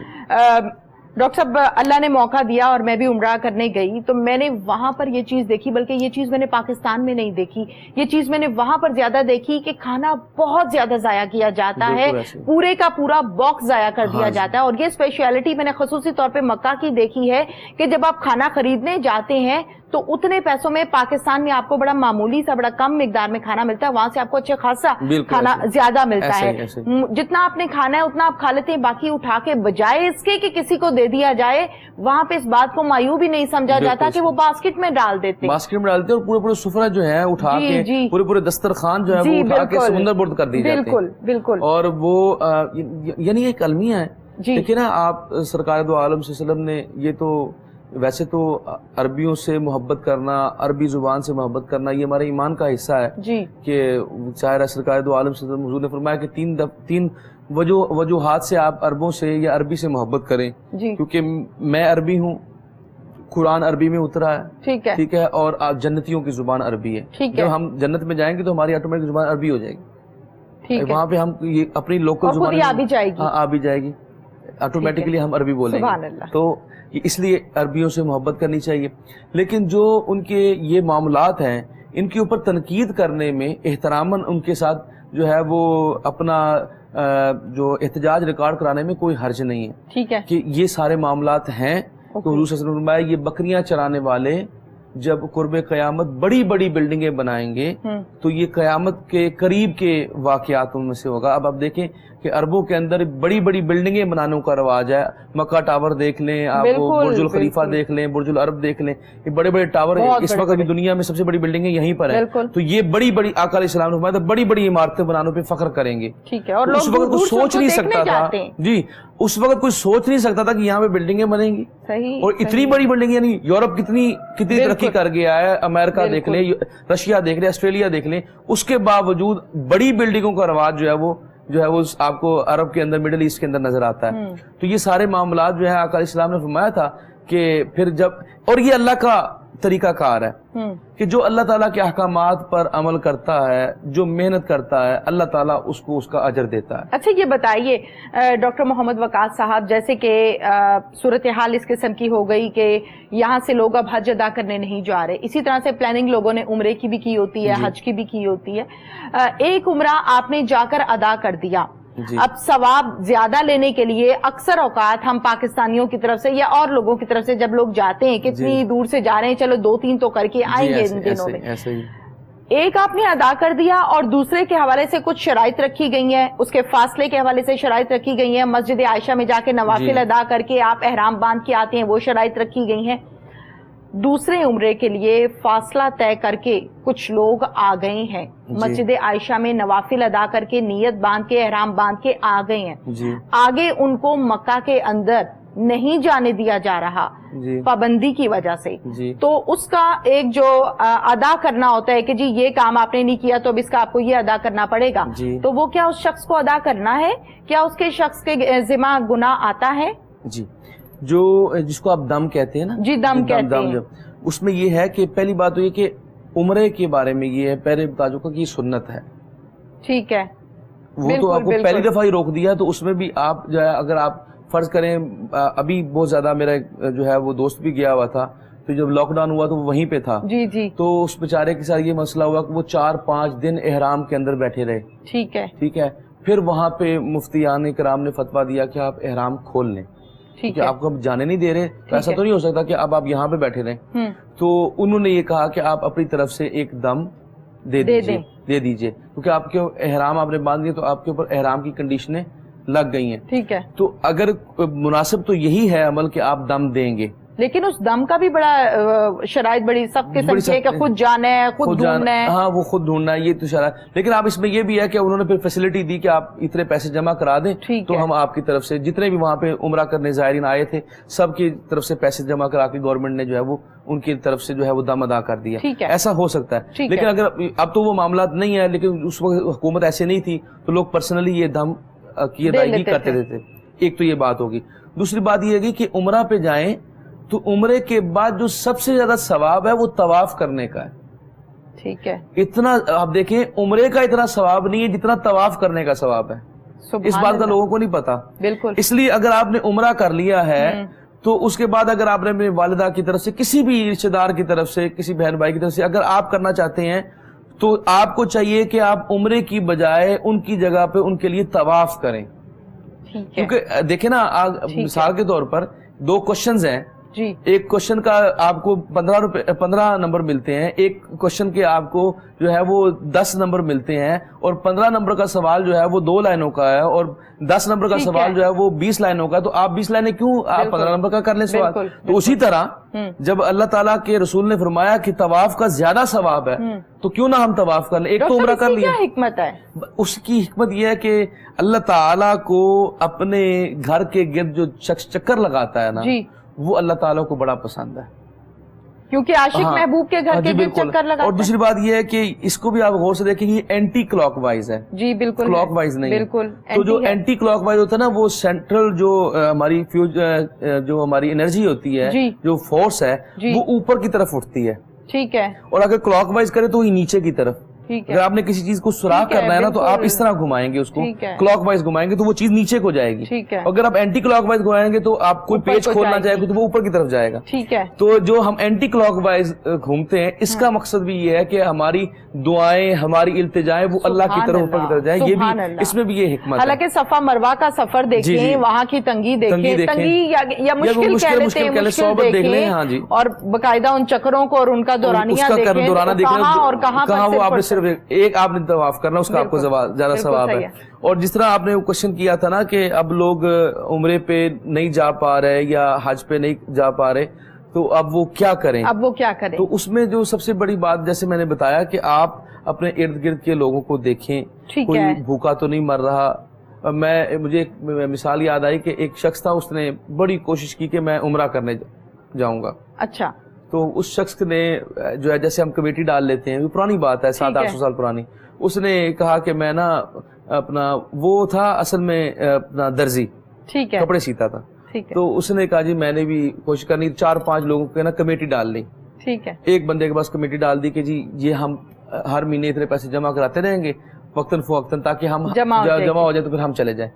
ڈاکٹر صاحب, اللہ نے موقع دیا اور میں بھی عمرہ کرنے گئی, تو میں نے وہاں پر یہ چیز دیکھی, بلکہ یہ چیز میں نے پاکستان میں نہیں دیکھی, یہ چیز میں نے وہاں پر زیادہ دیکھی کہ کھانا بہت زیادہ ضائع کیا جاتا ہے, پورے کا پورا باکس ضائع کر دیا جاتا ہے. اور یہ اسپیشلٹی میں نے خصوصی طور پہ مکہ کی دیکھی ہے کہ جب آپ کھانا خریدنے جاتے ہیں تو اتنے پیسوں میں پاکستان میں آپ کو بڑا معمولی سا, بڑا کم مقدار میں کھانا ملتا ہے, وہاں سے آپ کو اچھا خاصا کھانا زیادہ ملتا ہے. جتنا آپ نے کھانا ہے اتنا آپ کھا لیتے ہیں, باقی اٹھا کے بجائے اس کے کہ کسی کو دے دیا جائے, وہاں پہ اس بات کو معیوب بھی نہیں سمجھا جاتا کہ وہ باسکٹ میں ڈال دیتے ہیں, باسکٹ میں ڈالتے ہیں, اور پورے پورے سفرہ جو ہے اٹھا کے, پورے دسترخوان جو ہے وہ اٹھا کے سمندر برد کر دی جاتے ہیں. بالکل بالکل. اور وہ یعنی ایک المیہ ہے. دیکھیں نا, آپ سرکار دو عالم صلی اللہ علیہ وسلم نے, یہ تو ویسے تو عربیوں سے محبت کرنا, عربی زبان سے محبت کرنا, یہ ہمارے ایمان کا حصہ ہے جی, کہ ظاہر سرکار دو عالم صلی اللہ علیہ وسلم حضور نے فرمایا کہ 3 وجوہات سے آپ عربوں سے یا عربی سے محبت کریں, کیونکہ میں عربی ہوں, قرآن عربی میں اترا ہے, ٹھیک ہے, اور جنتیوں کی زبان عربی ہے. جب ہم جنت میں جائیں گے تو ہماری آٹومیٹک زبان عربی ہو جائے گی, وہاں پہ ہم اپنی لوکل زبان آ بھی جائے گی, آٹومیٹکلی ہم عربی بولیں گے. تو اس لیے عربیوں سے محبت کرنی چاہیے. لیکن جو ان کے یہ معاملات ہیں, ان کے اوپر تنقید کرنے میں احتراماً ان کے ساتھ جو ہے وہ اپنا جو احتجاج ریکارڈ کرانے میں کوئی حرج نہیں ہے. ٹھیک ہے, کہ یہ سارے معاملات ہیں. تو حضور صلی اللہ علیہ وسلم نے یہ بکریاں چرانے والے جب قرب قیامت بڑی بڑی بلڈنگیں بنائیں گے تو یہ قیامت کے قریب کے واقعات ان میں سے ہوگا. اب آپ دیکھیں کہ عربوں کے اندر بڑی بڑی بلڈنگیں بنانے کا رواج ہے. مکہ ٹاور دیکھ لیں آپ, برج الخلیفہ دیکھ لیں, برج العرب دیکھ لیں, یہ بڑے بڑے ٹاور اس وقت بھی دنیا میں سب سے بڑی بلڈنگیں یہیں پر ہیں. تو یہ بڑی بڑی آقا علیہ السلام نے فرمایا بڑی بڑی عمارتیں بنانے پہ فخر کریں گے. ٹھیک ہے, اور اس وقت کوئی سوچ نہیں سکتا تھا, جی اس وقت کوئی سوچ نہیں سکتا تھا کہ یہاں پہ بلڈنگیں بنیں گی. اور اتنی بڑی بلڈنگ, یعنی یورپ کتنی ترقی کر گیا ہے, امریکہ دیکھ لیں, رشیا دیکھ لیں, آسٹریلیا دیکھ لیں, اس کے باوجود بڑی بلڈنگوں کا رواج جو ہے وہ آپ کو عرب کے اندر, مڈل ایسٹ کے اندر نظر آتا ہے. تو یہ سارے معاملات جو ہے آقا علیہ السلام نے فرمایا تھا کہ پھر جب, اور یہ اللہ کا طریقہ کار ہے کہ جو اللہ تعالیٰ کے احکامات پر عمل کرتا ہے, جو محنت کرتا ہے, اللہ تعالیٰ اس کو اس کا اجر دیتا ہے. اچھا یہ بتائیے ڈاکٹر محمد وقاص صاحب, جیسے کہ صورتحال اس قسم کی ہو گئی کہ یہاں سے لوگ اب حج ادا کرنے نہیں جا رہے, اسی طرح سے پلاننگ لوگوں نے عمرے کی بھی کی ہوتی ہے, حج کی بھی کی ہوتی ہے. ایک عمرہ آپ نے جا کر ادا کر دیا, اب ثواب زیادہ لینے کے لیے اکثر اوقات ہم پاکستانیوں کی طرف سے یا اور لوگوں کی طرف سے جب لوگ جاتے ہیں, کتنی دور سے جا رہے ہیں, چلو 2-3 تو کر کے آئیں گے ان دنوں میں. ایک آپ نے ادا کر دیا اور دوسرے کے حوالے سے کچھ شرائط رکھی گئی ہیں, اس کے فاصلے کے حوالے سے شرائط رکھی گئی ہیں, مسجد عائشہ میں جا کے نوافل ادا کر کے آپ احرام باندھ کے آتے ہیں, وہ شرائط رکھی گئی ہیں. دوسرے عمرے کے لیے فاصلہ طے کر کے کچھ لوگ آ گئے ہیں, مسجد عائشہ میں نوافل ادا کر کے نیت باندھ کے احرام باندھ کے آ گئے ہیں, آگے ان کو مکہ کے اندر نہیں جانے دیا جا رہا پابندی کی وجہ سے. تو اس کا ایک جو ادا کرنا ہوتا ہے کہ جی یہ کام آپ نے نہیں کیا تو اب اس کا آپ کو یہ ادا کرنا پڑے گا, تو وہ کیا اس شخص کو ادا کرنا ہے, کیا اس کے شخص کے ذمہ گناہ آتا ہے؟ جی, جو جس کو آپ دم کہتے ہیں نا, جی دم کہتے ہیں, اس میں یہ ہے کہ پہلی بات تو یہ کہ عمرے کے بارے میں یہ ہے, پہلے بتا چکا کہ یہ سنت ہے. ٹھیک ہے, وہ تو آپ کو پہلی دفعہ ہی روک دیا, تو اس میں بھی آپ جو ہے اگر آپ فرض کریں, ابھی بہت زیادہ میرا جو ہے وہ دوست بھی گیا ہوا تھا, تو جب لاک ڈاؤن ہوا تو وہ وہیں پہ تھا, تو اس بیچارے کے ساتھ یہ مسئلہ ہوا کہ وہ 4-5 دن احرام کے اندر بیٹھے رہے. ٹھیک ہے, پھر وہاں پہ مفتیان کرام نے فتویٰ دیا کہ آپ احرام کھول لیں, کہ آپ کو جانے نہیں دے رہے, تو ایسا تو نہیں ہو سکتا کہ اب آپ یہاں پہ بیٹھے رہیں. تو انہوں نے یہ کہا کہ آپ اپنی طرف سے ایک دم دے دیجئے, کیونکہ آپ کے احرام آپ نے باندھ دیے تو آپ کے اوپر احرام کی کنڈیشنیں لگ گئی ہیں. ٹھیک ہے, تو اگر مناسب تو یہی ہے عمل کہ آپ دم دیں گے, لیکن اس دم کا بھی بڑا شرائط بڑی سخت قسم کی ہے کہ خود جانا ہے, خود ڈھونڈنا ہے. ہاں وہ خود ڈھونڈنا ہے, یہ تو شرائط. لیکن آپ اس میں یہ بھی ہے کہ انہوں نے پھر فیسلٹی دی کہ آپ اتنے پیسے جمع کرا دیں, تو ہم آپ کی طرف سے جتنے بھی وہاں پہ عمرہ کرنے زائرین آئے تھے سب کی طرف سے پیسے جمع کرا کے گورنمنٹ نے جو ہے وہ ان کی طرف سے جو ہے وہ دم ادا کر دیا. ایسا ہو سکتا ہے, لیکن اگر اب تو وہ معاملات نہیں ہے, لیکن اس وقت حکومت ایسے نہیں تھی, تو لوگ پرسنلی یہ دم کی ادائیگی کرتے تھے. ایک تو یہ بات ہوگی. دوسری بات یہ ہے کہ عمرہ پہ جائیں تو عمرے کے بعد جو سب سے زیادہ ثواب ہے وہ طواف کرنے کا ہے. ٹھیک ہے, اتنا آپ دیکھیں عمرے کا اتنا ثواب نہیں ہے جتنا طواف کرنے کا ثواب ہے. اس بات کا لوگوں کو نہیں پتا. بالکل, اس لیے اگر آپ نے عمرہ کر لیا ہے تو اس کے بعد اگر آپ نے اپنے والدہ کی طرف سے, کسی بھی رشتے دار کی طرف سے, کسی بہن بھائی کی طرف سے اگر آپ کرنا چاہتے ہیں تو آپ کو چاہیے کہ آپ عمرے کی بجائے ان کی جگہ پہ ان کے لیے طواف کریں. کیونکہ دیکھیں نا, مثال کے طور پر 2 کوشچنز ہیں, ایک کوشچن کا آپ کو 15 نمبر ملتے ہیں, ایک کوشچن کے آپ کو جو ہے وہ 10 نمبر ملتے ہیں, اور 15 نمبر کا سوال جو ہے وہ 2 لائنوں کا ہے, اور 10 نمبر کا سوال جو ہے وہ 20 لائنوں کا. تو آپ 20 لائنیں کیوں, آپ 15 نمبر کا کر لیں سوال. تو اسی طرح جب اللہ تعالیٰ کے رسول نے فرمایا کہ طواف کا زیادہ ثواب ہے تو کیوں نہ ہم طواف کر لیں. ایک تو عمرہ کر لیا. کیا حکمت ہے اس کی؟ حکمت یہ ہے کہ اللہ تعالیٰ کو اپنے گھر کے گرد جو شخص چکر لگاتا ہے نا, وہ اللہ تعالیٰ کو بڑا پسند ہے, کیونکہ عاشق محبوب کے گھر کے گرد چکر لگاتا ہے. اور دوسری بات یہ ہے کہ اس کو بھی آپ غور سے دیکھیں, یہ اینٹی کلاک وائز ہے. جی بالکل, کلاک وائز نہیں. بالکل, تو جو اینٹی کلاک وائز ہوتا ہے نا, وہ سینٹرل جو ہماری جو ہماری انرجی ہوتی ہے, جو فورس ہے, وہ اوپر کی طرف اٹھتی ہے. ٹھیک ہے, اور اگر کلاک وائز کرے تو نیچے کی طرف. اگر آپ نے کسی چیز کو سوراخ کرنا ہے نا تو آپ اس طرح گھمائیں گے اس کو, کلاک وائز گھمائیں گے تو وہ چیز نیچے کو جائے گی. اگر آپ اینٹی کلاک وائز گھمائیں گے تو آپ کوئی پیج کھولنا چاہے گا تو وہ اوپر کی طرف جائے گا. تو جو ہم اینٹی کلاک وائز گھومتے ہیں, اس کا مقصد بھی یہ ہے کہ ہماری دعائیں, ہماری التجائیں وہ اللہ کی طرف اوپر کی طرف جائیں. یہ بھی اس میں بھی یہ حکمت ہے. حالانکہ صفا مروہ کا سفر دیکھیں, وہاں کی تنگی دیکھیں, تنگی یا مشکل کہہ لیتے ہیں, مشکل دیکھیں, اور باقاعدہ ان چکروں کو اور ان کا دورانیہ دیکھیں, کہاں اور کہاں وہ آپ نے صرف ایک آپ نے طواف کرنا، اس کا آپ کو زیادہ ثواب ہے. اور جس طرح آپ نے وہ کوشچن کیا تھا نا کہ اب لوگ عمرے پہ نہیں جا پا رہے یا حج پہ نہیں جا پا رہے تو اب وہ کیا کریں، تو اس میں جو سب سے بڑی بات جیسے میں نے بتایا کہ آپ اپنے ارد گرد کے لوگوں کو دیکھیں، کوئی بھوکا تو نہیں مر رہا. مجھے ایک مثال یاد آئی کہ ایک شخص تھا، اس نے بڑی کوشش کی کہ میں عمرہ کرنے جاؤں گا. اچھا. تو اس شخص نے جو ہے جیسے ہم کمیٹی ڈال لیتے ہیں، وہ پرانی بات ہے 700-800 سال پرانی، اس نے کہا کہ میں نا اپنا وہ تھا اصل میں اپنا درزی، کپڑے سیتا تھا. تو اس نے کہا جی میں نے بھی کوشش کرنی، 4-5 لوگوں کے نا کمیٹی ڈال لی. ایک بندے کے پاس کمیٹی ڈال دی کہ جی یہ ہم ہر مہینے اتنے پیسے جمع کراتے رہیں گے وقتاً فوقتاً تاکہ ہم جمع ہو جائے تو پھر ہم چلے جائیں.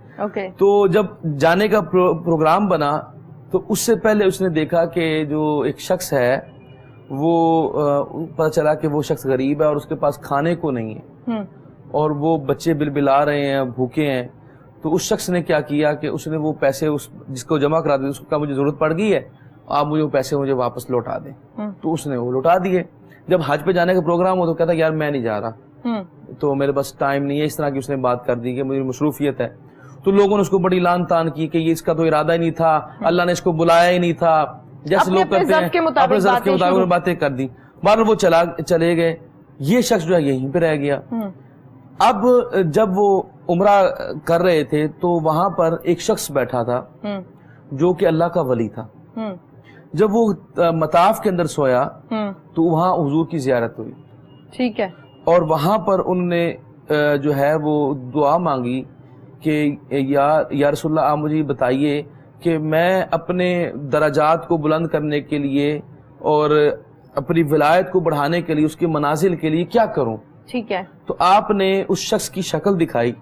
تو جب جانے کا پروگرام بنا تو اس سے پہلے اس نے دیکھا کہ جو ایک شخص ہے وہ پتہ چلا کہ وہ شخص غریب ہے اور اس کے پاس کھانے کو نہیں ہے اور وہ بچے بلبلا رہے ہیں، بھوکے ہیں. تو اس شخص نے کیا کیا کہ اس نے وہ پیسے جس کو جمع کرا دیا، اس کا مجھے ضرورت پڑ گئی ہے، آپ مجھے وہ پیسے مجھے واپس لوٹا دیں. تو اس نے وہ لوٹا دیے. جب حج پہ جانے کا پروگرام ہو تو کہتا یار میں نہیں جا رہا، تو میرے پاس ٹائم نہیں ہے. اس طرح کی اس نے بات کر دی کہ مجھے مصروفیت ہے. تو لوگوں نے اس کو بڑی لان تان کی کہ یہ اس کا تو ارادہ ہی نہیں تھا، اللہ نے اس کو بلایا ہی نہیں تھا، جیسے لوگ کرتے ہیں اپنے ذوق کے مطابق باتیں کر دی. بہرحال وہ چلے گئے. یہ شخص جو ہے یہیں پہ رہ گیا. اب جب وہ عمرہ کر رہے تھے تو وہاں پر ایک شخص بیٹھا تھا جو کہ اللہ کا ولی تھا. جب وہ مطاف کے اندر سویا تو وہاں حضور کی زیارت ہوئی. ٹھیک ہے. اور وہاں پر انہوں نے جو ہے وہ دعا مانگی کہ یا رسول اللہ آپ مجھے بتائیے کہ میں اپنے درجات کو بلند کرنے کے لیے اور اپنی ولایت کو بڑھانے کے لیے، اس کے منازل کے لیے کیا کروں. ٹھیک ہے. تو آپ نے اس شخص کی شکل دکھائی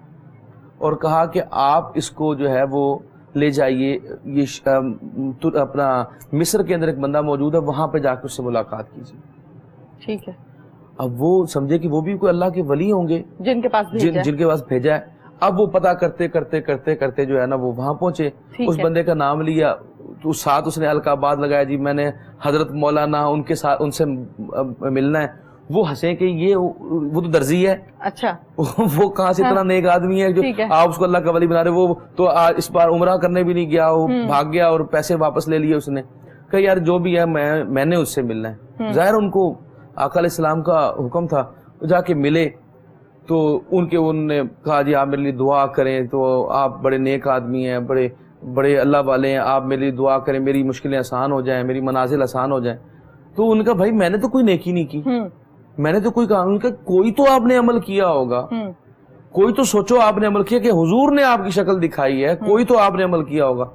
اور کہا کہ آپ اس کو جو ہے وہ لے جائیے، یہ اپنا مصر کے اندر ایک بندہ موجود ہے، وہاں پہ جا کے اس سے ملاقات کیجیے. ٹھیک ہے. اب وہ سمجھے کہ وہ بھی کوئی اللہ کے ولی ہوں گے جن کے پاس بھیجا ہے. اب وہ پتہ کرتے جو ہے نا وہ وہاں پہنچے. اس بندے کا نام لیا تو ساتھ اس نے القابات لگایا، جی میں نے حضرت مولانا ان کے ساتھ ان سے ملنا ہے. وہ ہنسے کہ یہ وہ تو درزی ہے. اچھا. وہ کہاں سے اتنا نیک آدمی ہے جو آپ اس کو اللہ کا ولی بنا رہے. وہ تو اس بار عمرہ کرنے بھی نہیں گیا، وہ بھاگ گیا اور پیسے واپس لے لیے اس نے. کہ یار جو بھی ہے میں نے اس سے ملنا ہے. ظاہر ان کو آقا علیہ السلام کا حکم تھا. جا کے ملے تو انہوں نے کہا جی آپ میرے لیے دعا کریں، تو آپ بڑے نیک آدمی ہیں، بڑے اللہ والے ہیں، آپ میرے لیے دعا کریں، میری مشکلیں آسان ہو جائیں، میری منازل آسان ہو جائیں. تو ان کا بھائی میں نے تو کوئی نیکی نہیں کی، میں نے تو کوئی کام نہیں کیا. کوئی تو آپ نے عمل کیا ہوگا، کوئی تو سوچو آپ نے عمل کیا کہ حضور نے آپ کی شکل دکھائی ہے، کوئی تو آپ نے عمل کیا ہوگا.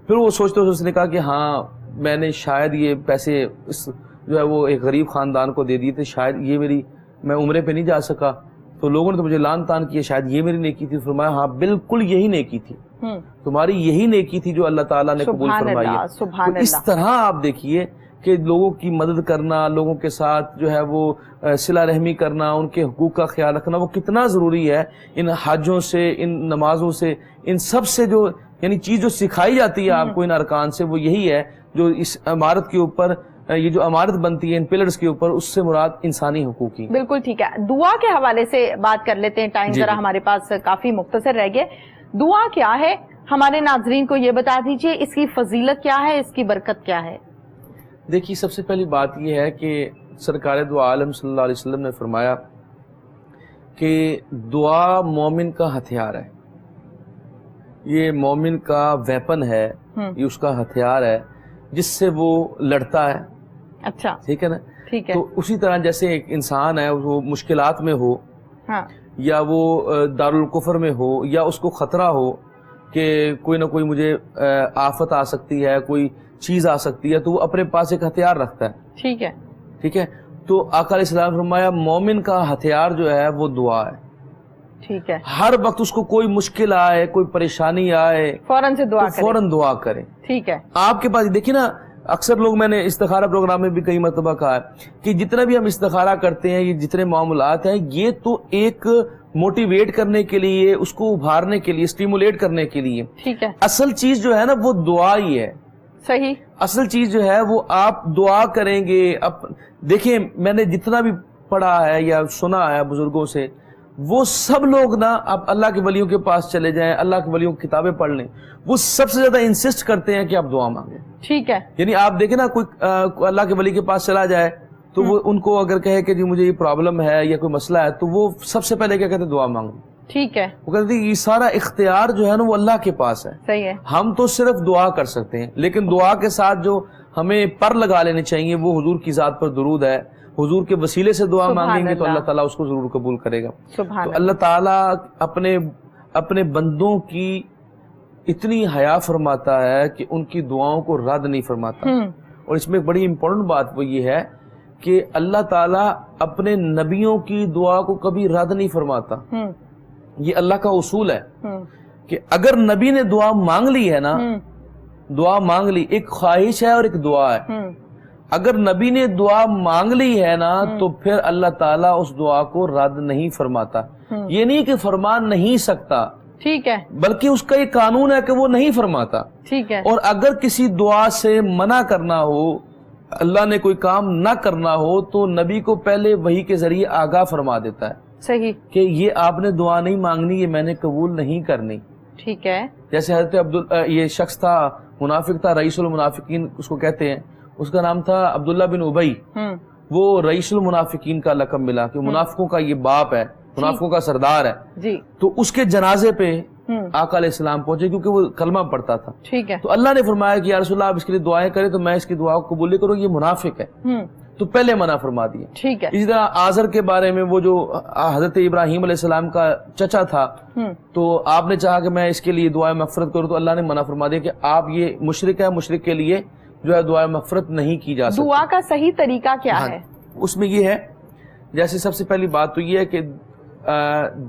پھر وہ سوچتے اس نے کہا کہ ہاں میں نے شاید یہ پیسے جو ہے وہ ایک غریب خاندان کو دے دیے تھے، شاید یہ میں عمرے پہ نہیں جا سکا تو لوگوں نے تو مجھے لان تان کیا، شاید یہ میری نیکی تھی. فرمایا ہاں بالکل یہی نیکی تھی، تمہاری یہی نیکی تھی جو اللہ تعالیٰ نے قبول فرمائی ہے. تو اس طرح آپ دیکھیے کہ لوگوں کی مدد کرنا، لوگوں کے ساتھ جو ہے وہ صلہ رحمی کرنا، ان کے حقوق کا خیال رکھنا وہ کتنا ضروری ہے. ان حجوں سے، ان نمازوں سے، ان سب سے جو یعنی چیز جو سکھائی جاتی ہے آپ کو ان ارکان سے، وہ یہی ہے جو اس عمارت کے اوپر، یہ جو عمارت بنتی ہے ان پلرز کے اوپر، اس سے مراد انسانی حقوق کی. بالکل ٹھیک ہے. دعا کے حوالے سے بات کر لیتے ہیں، ٹائم ذرا ہمارے پاس کافی مختصر رہ گئے. دعا کیا ہے ہمارے ناظرین کو یہ بتا دیجئے، اس کی فضیلت کیا ہے، اس کی برکت کیا ہے؟ دیکھیے سب سے پہلی بات یہ ہے کہ سرکار دو عالم صلی اللہ علیہ وسلم نے فرمایا کہ دعا مومن کا ہتھیار ہے، یہ مومن کا ویپن ہے، یہ اس کا ہتھیار ہے جس سے وہ لڑتا ہے. اچھا ٹھیک ہے نا. ٹھیک ہے. تو اسی طرح جیسے ایک انسان ہے وہ مشکلات میں ہو، یا وہ دارالکفر میں ہو، یا اس کو خطرہ ہو کہ کوئی نہ کوئی مجھے آفت آ سکتی ہے، کوئی چیز آ سکتی ہے، تو وہ اپنے پاس ایک ہتھیار رکھتا ہے. ٹھیک ہے. ٹھیک ہے. تو آقا علیہ السلام فرمایا مومن کا ہتھیار جو ہے وہ دعا ہے. ٹھیک ہے. ہر وقت اس کو کوئی مشکل آئے، کوئی پریشانی آئے، فوراً سے دعا کرے. ٹھیک ہے. آپ کے پاس دیکھیں نا، اکثر لوگ، میں نے استخارہ پروگرام میں بھی کئی مرتبہ کہا ہے کہ جتنا بھی ہم استخارہ کرتے ہیں، یہ جتنے معاملات ہیں، یہ تو ایک موٹیویٹ کرنے کے لیے، اس کو ابھارنے کے لیے، اسٹیمولیٹ کرنے کے لیے. ٹھیک ہے. اصل چیز جو ہے نا وہ دعا ہی ہے. صحیح. اصل چیز جو ہے وہ آپ دعا کریں گے. اب دیکھیں میں نے جتنا بھی پڑھا ہے یا سنا ہے بزرگوں سے، وہ سب لوگ نا اب اللہ کے ولیوں کے پاس چلے جائیں، اللہ کے ولیوں کی کتابیں پڑھ لیں، وہ سب سے زیادہ انسسٹ کرتے ہیں کہ آپ دعا مانگیں. ٹھیک ہے. یعنی آپ دیکھیں نا کوئی اللہ کے ولی کے پاس چلا جائے تو وہ ان کو اگر کہے کہ جی مجھے یہ پرابلم ہے یا کوئی مسئلہ ہے تو وہ سب سے پہلے کیا کہتے ہیں؟ دعا مانگو. ٹھیک ہے. وہ کہتے ہیں یہ سارا اختیار جو ہے نا وہ اللہ کے پاس ہے. صحیح ہے. ہم تو صرف دعا کر سکتے ہیں، لیکن دعا کے ساتھ جو ہمیں پر لگا لینے چاہیے وہ حضور کی ذات پر درود ہے. حضور کے وسیلے سے دعا مانگیں گے تو اللہ تعالیٰ اس کو ضرور قبول کرے گا. تو اللہ تعالیٰ اپنے بندوں کی اتنی حیا فرماتا ہے کہ ان کی دعاؤں کو رد نہیں فرماتا. اور اس میں ایک بڑی امپورٹنٹ بات وہ یہ ہے کہ اللہ تعالیٰ اپنے نبیوں کی دعا کو کبھی رد نہیں فرماتا. یہ اللہ کا اصول ہے کہ اگر نبی نے دعا مانگ لی ہے نا، دعا مانگ لی، ایک خواہش ہے اور ایک دعا ہے، اگر نبی نے دعا مانگ لی ہے نا تو پھر اللہ تعالیٰ اس دعا کو رد نہیں فرماتا. یہ نہیں کہ فرما نہیں سکتا، ٹھیک ہے، بلکہ اس کا یہ قانون ہے کہ وہ نہیں فرماتا. ٹھیک ہے. اور اگر کسی دعا سے منع کرنا ہو، اللہ نے کوئی کام نہ کرنا ہو تو نبی کو پہلے وحی کے ذریعے آگاہ فرما دیتا ہے. صحیح. کہ یہ آپ نے دعا نہیں مانگنی، یہ میں نے قبول نہیں کرنی. ٹھیک ہے. جیسے حضرت یہ شخص تھا، منافق تھا، رئیس المنافقین اس کو کہتے ہیں، اس کا نام تھا عبداللہ بن ابی. وہ رئیس المنافقین کا لقب ملا کہ منافقوں کا یہ باپ ہے، منافقوں کا سردار ہے. جی. تو اس کے جنازے پہ آقا علیہ السلام پہنچے کیونکہ وہ کلمہ پڑھتا تھا. ٹھیک ہے. تو اللہ نے فرمایا کہ یا رسول اللہ آپ اس کے لیے دعائیں کریں تو میں اس کی دعا کو قبول نہیں کروں، یہ منافق ہے. تو پہلے منع فرما دیا. ٹھیک ہے. اسی طرح آزر کے بارے میں، وہ جو حضرت ابراہیم علیہ السلام کا چچا تھا، تو آپ نے چاہا کہ میں اس کے لیے دعائیں مغفرت کروں تو اللہ نے منع فرما دیا کہ آپ یہ مشرک ہے، مشرک کے لیے جو ہے دعائیں مغفرت نہیں کی جا سکتی. دعا کا صحیح طریقہ کیا ہے؟ اس میں یہ ہے، جیسے سب سے پہلی بات تو یہ ہے کہ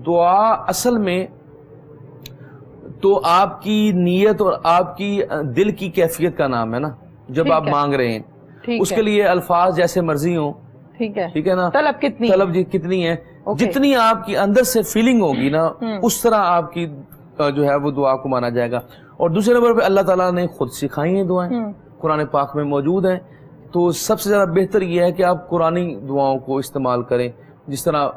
دعا اصل میں تو آپ کی نیت اور آپ کی دل کی کیفیت کا نام ہے نا. جب آپ مانگ رہے ہیں اس کے لیے الفاظ جیسے مرضی ہوں، ٹھیک ہے نا، طلب کتنی ہے، جتنی آپ کی اندر سے فیلنگ ہوگی نا اس طرح آپ کی جو ہے وہ دعا کو مانا جائے گا. اور دوسرے نمبر پہ اللہ تعالیٰ نے خود سکھائی ہیں دعائیں، قرآن پاک میں موجود ہیں. تو سب سے زیادہ بہتر یہ ہے کہ آپ قرآنی دعاؤں کو استعمال کریں. جس طرح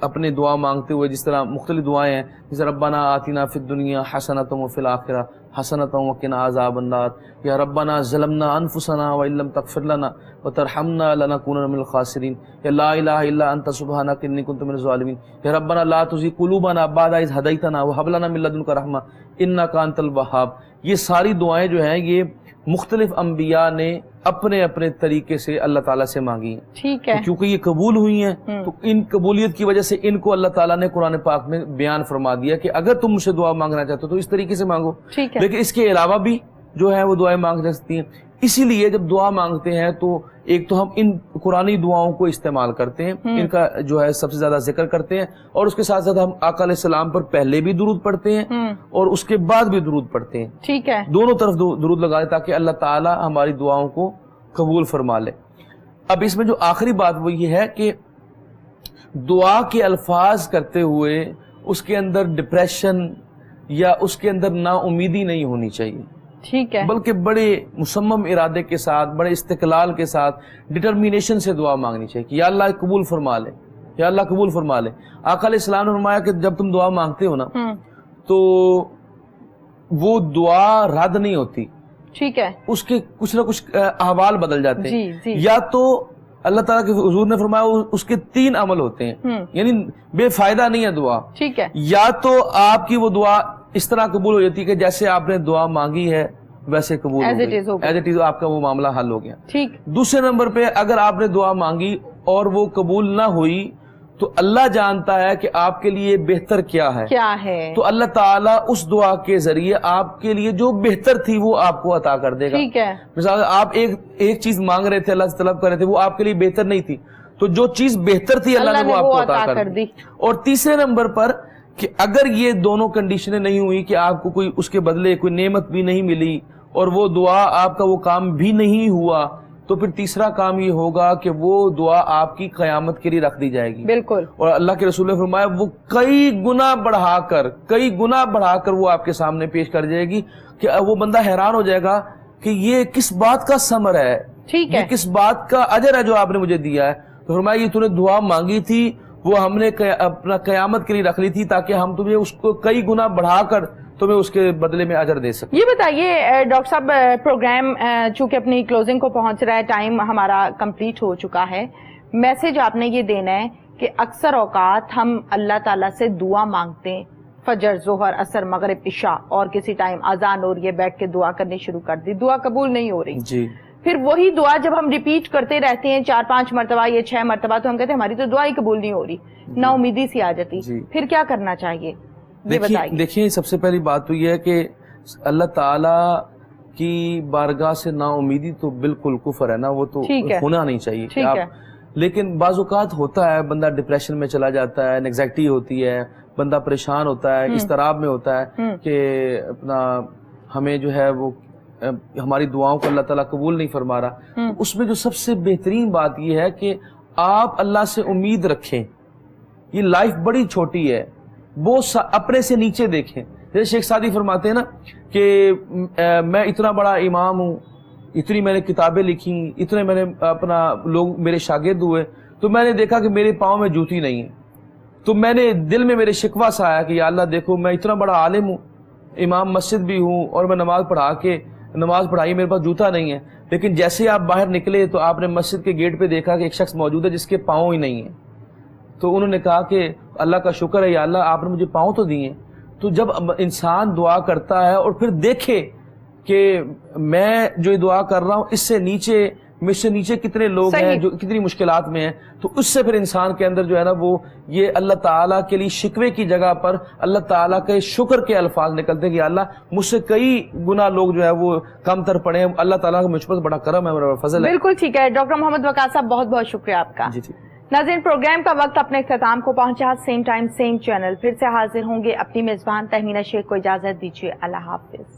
اپنے دعا مانگتے ہوئے جس طرح مختلف دعائیں ہیں، جیسے ربنا آتنا فی الدنیا حسنۃ وفی الآخرہ حسنۃ وقنا عذاب النار، یا ربنا ظلمنا انفسنا وان لم تغفر لنا وترحمنا لنکونن من الخاسرین، یا لا الہ الا انت سبحانک انی کنت من الظالمین، یا ربنا لا تزغ قلوبنا بعد اذ ہدیتنا وہب لنا من لدنک رحمہ انک انت الوہاب. یہ ساری دعائیں جو ہیں یہ مختلف انبیاء نے اپنے اپنے طریقے سے اللہ تعالیٰ سے مانگی ہیں. ٹھیک ہے. کیونکہ یہ قبول ہوئی ہیں تو ان قبولیت کی وجہ سے ان کو اللہ تعالیٰ نے قرآن پاک میں بیان فرما دیا کہ اگر تم مجھ سے دعا مانگنا چاہتے ہو تو اس طریقے سے مانگو. لیکن اس کے علاوہ بھی جو ہے وہ دعائیں مانگ جا سکتی ہیں. اسی لیے جب دعا مانگتے ہیں تو ایک تو ہم ان قرآنی دعاؤں کو استعمال کرتے ہیں، ان کا جو ہے سب سے زیادہ ذکر کرتے ہیں، اور اس کے ساتھ ساتھ ہم آقا علیہ السلام پر پہلے بھی درود پڑھتے ہیں اور اس کے بعد بھی درود پڑھتے ہیں. ٹھیک ہے. دونوں طرف درود لگا دیں تاکہ اللہ تعالیٰ ہماری دعاؤں کو قبول فرما لے. اب اس میں جو آخری بات وہ یہ ہے کہ دعا کے الفاظ کرتے ہوئے اس کے اندر ڈپریشن یا اس کے اندر نا امیدی نہیں ہونی چاہیے. ٹھیک ہے. بلکہ بڑے مصمم ارادے کے ساتھ، بڑے استقلال کے ساتھ، ڈٹرمینیشن سے دعا مانگنی چاہیے کہ یا اللہ قبول فرما لے، یا اللہ قبول فرما لے. آقا علیہ السلام نے فرمایا کہ جب تم دعا مانگتے ہو نا تو وہ دعا رد نہیں ہوتی. ٹھیک ہے. اس کے کچھ نہ کچھ احوال بدل جاتے ہیں. یا تو اللہ تعالیٰ کے حضور نے فرمایا اس کے 3 عمل ہوتے ہیں، یعنی بے فائدہ نہیں ہے دعا. ٹھیک ہے. یا تو آپ کی وہ دعا اس طرح قبول ہو جاتی ہے کہ جیسے آپ نے دعا مانگی ہے ویسے قبول ہو گئی، ایز اٹ از آپ کا وہ معاملہ حل ہو گیا. ٹھیک. دوسرے نمبر پہ اگر آپ نے دعا مانگی اور وہ قبول نہ ہوئی تو اللہ جانتا ہے کہ آپ کے لیے بہتر کیا ہے، تو اللہ تعالیٰ اس دعا کے ذریعے آپ کے لیے جو بہتر تھی وہ آپ کو عطا کر دے گا. ٹھیک ہے. مثال آپ ایک چیز مانگ رہے تھے، اللہ سے طلب کر رہے تھے، وہ آپ کے لیے بہتر نہیں تھی، تو جو چیز بہتر تھی اللہ نے وہ آپ کو عطا کر دی. اور تیسرے نمبر پر کہ اگر یہ دونوں کنڈیشنیں نہیں ہوئی کہ آپ کو کوئی اس کے بدلے کوئی نعمت بھی نہیں ملی اور وہ دعا آپ کا وہ کام بھی نہیں ہوا، تو پھر تیسرا کام یہ ہوگا کہ وہ دعا آپ کی قیامت کے لیے رکھ دی جائے گی. بالکل. اور اللہ کے رسول نے فرمایا وہ کئی گنا بڑھا کر وہ آپ کے سامنے پیش کر جائے گی کہ وہ بندہ حیران ہو جائے گا کہ یہ کس بات کا ثمر ہے، یہ کس بات کا اجر ہے جو آپ نے مجھے دیا ہے. تو فرمایا یہ تو نے دعا مانگی تھی وہ ہم نے اپنا قیامت کے لیے رکھ لی تھی تاکہ ہم تمہیں اس کو کئی گنا بڑھا کر تمہیں اس کے بدلے میں اجر دے سکیں. یہ بتائیے ڈاکٹر صاحب، پروگرام چونکہ اپنی کلوزنگ کو پہنچ رہا ہے، ٹائم ہمارا کمپلیٹ ہو چکا ہے، میسج آپ نے یہ دینا ہے کہ اکثر اوقات ہم اللہ تعالیٰ سے دعا مانگتے ہیں، فجر، ظہر، عصر، مغرب، عشاء، اور کسی ٹائم اذان ہو رہی ہے بیٹھ کے دعا کرنی شروع کر دی، دعا قبول نہیں ہو رہی. جی. پھر وہی دعا جب ہم ریپیٹ کرتے رہتے ہیں 4-5 مرتبہ یا 6 مرتبہ، تو ہم کہتے ہیں ہماری تو دعا ہی قبول نہیں ہو رہی، نا امیدی سی آ جاتی. پھر کیا کرنا چاہیے یہ بتائیے. دیکھیں سب سے پہلی بات تو یہ ہے کہ اللہ تعالیٰ کی بارگاہ سے نا امیدی تو بالکل کفر ہے نا، وہ تو ہونا نہیں چاہیے. لیکن بعض اوقات ہوتا ہے بندہ ڈپریشن میں چلا جاتا ہے، انگزائٹی ہوتی ہے، بندہ پریشان ہوتا ہے، اضطراب میں ہوتا ہے کہ اپنا ہمیں جو ہے وہ ہماری دعاؤں کو اللہ تعالیٰ قبول نہیں فرما رہا. اس میں جو سب سے بہترین بات یہ ہے کہ آپ اللہ سے امید رکھیں. یہ لائف بڑی چھوٹی ہے، وہ اپنے سے نیچے دیکھیں. جیسے شیخ سعدی فرماتے ہیں نا کہ میں اتنا بڑا امام ہوں، اتنی میں نے کتابیں لکھی، اتنے میں نے اپنا لوگ میرے شاگرد ہوئے، تو میں نے دیکھا کہ میرے پاؤں میں جوتی نہیں ہے. تو میں نے دل میں میرے شکوہ سا آیا کہ یا اللہ دیکھو میں اتنا بڑا عالم ہوں، امام مسجد بھی ہوں، اور میں نماز پڑھائی میرے پاس جوتا نہیں ہے. لیکن جیسے آپ باہر نکلے تو آپ نے مسجد کے گیٹ پہ دیکھا کہ ایک شخص موجود ہے جس کے پاؤں ہی نہیں ہیں. تو انہوں نے کہا کہ اللہ کا شکر ہے یا اللہ آپ نے مجھے پاؤں تو دیے. تو جب انسان دعا کرتا ہے اور پھر دیکھے کہ میں جو دعا کر رہا ہوں اس سے نیچے مجھ سے نیچے کتنے لوگ ہیں جو کتنی مشکلات میں ہیں، تو اس سے پھر انسان کے اندر جو ہے نا وہ یہ اللہ تعالیٰ کے لیے شکوے کی جگہ پر اللہ تعالیٰ کے شکر کے الفاظ نکلتے ہیں کہ اللہ مجھ سے کئی گنا لوگ جو ہے وہ کم تر پڑے ہیں، اللہ تعالیٰ کا مجھ پر بڑا کرم ہے، بڑا فضل ہے. بالکل ٹھیک ہے ڈاکٹر محمد وقاص صاحب، بہت بہت شکریہ آپ کا. جی. ناظرین، پروگرام کا وقت اپنے اختتام کو پہنچا. سیم ٹائم سیم چینل پھر سے حاضر ہوں گے. اپنی میزبان تہمینہ شیخ کو اجازت دیجیے. اللہ حافظ.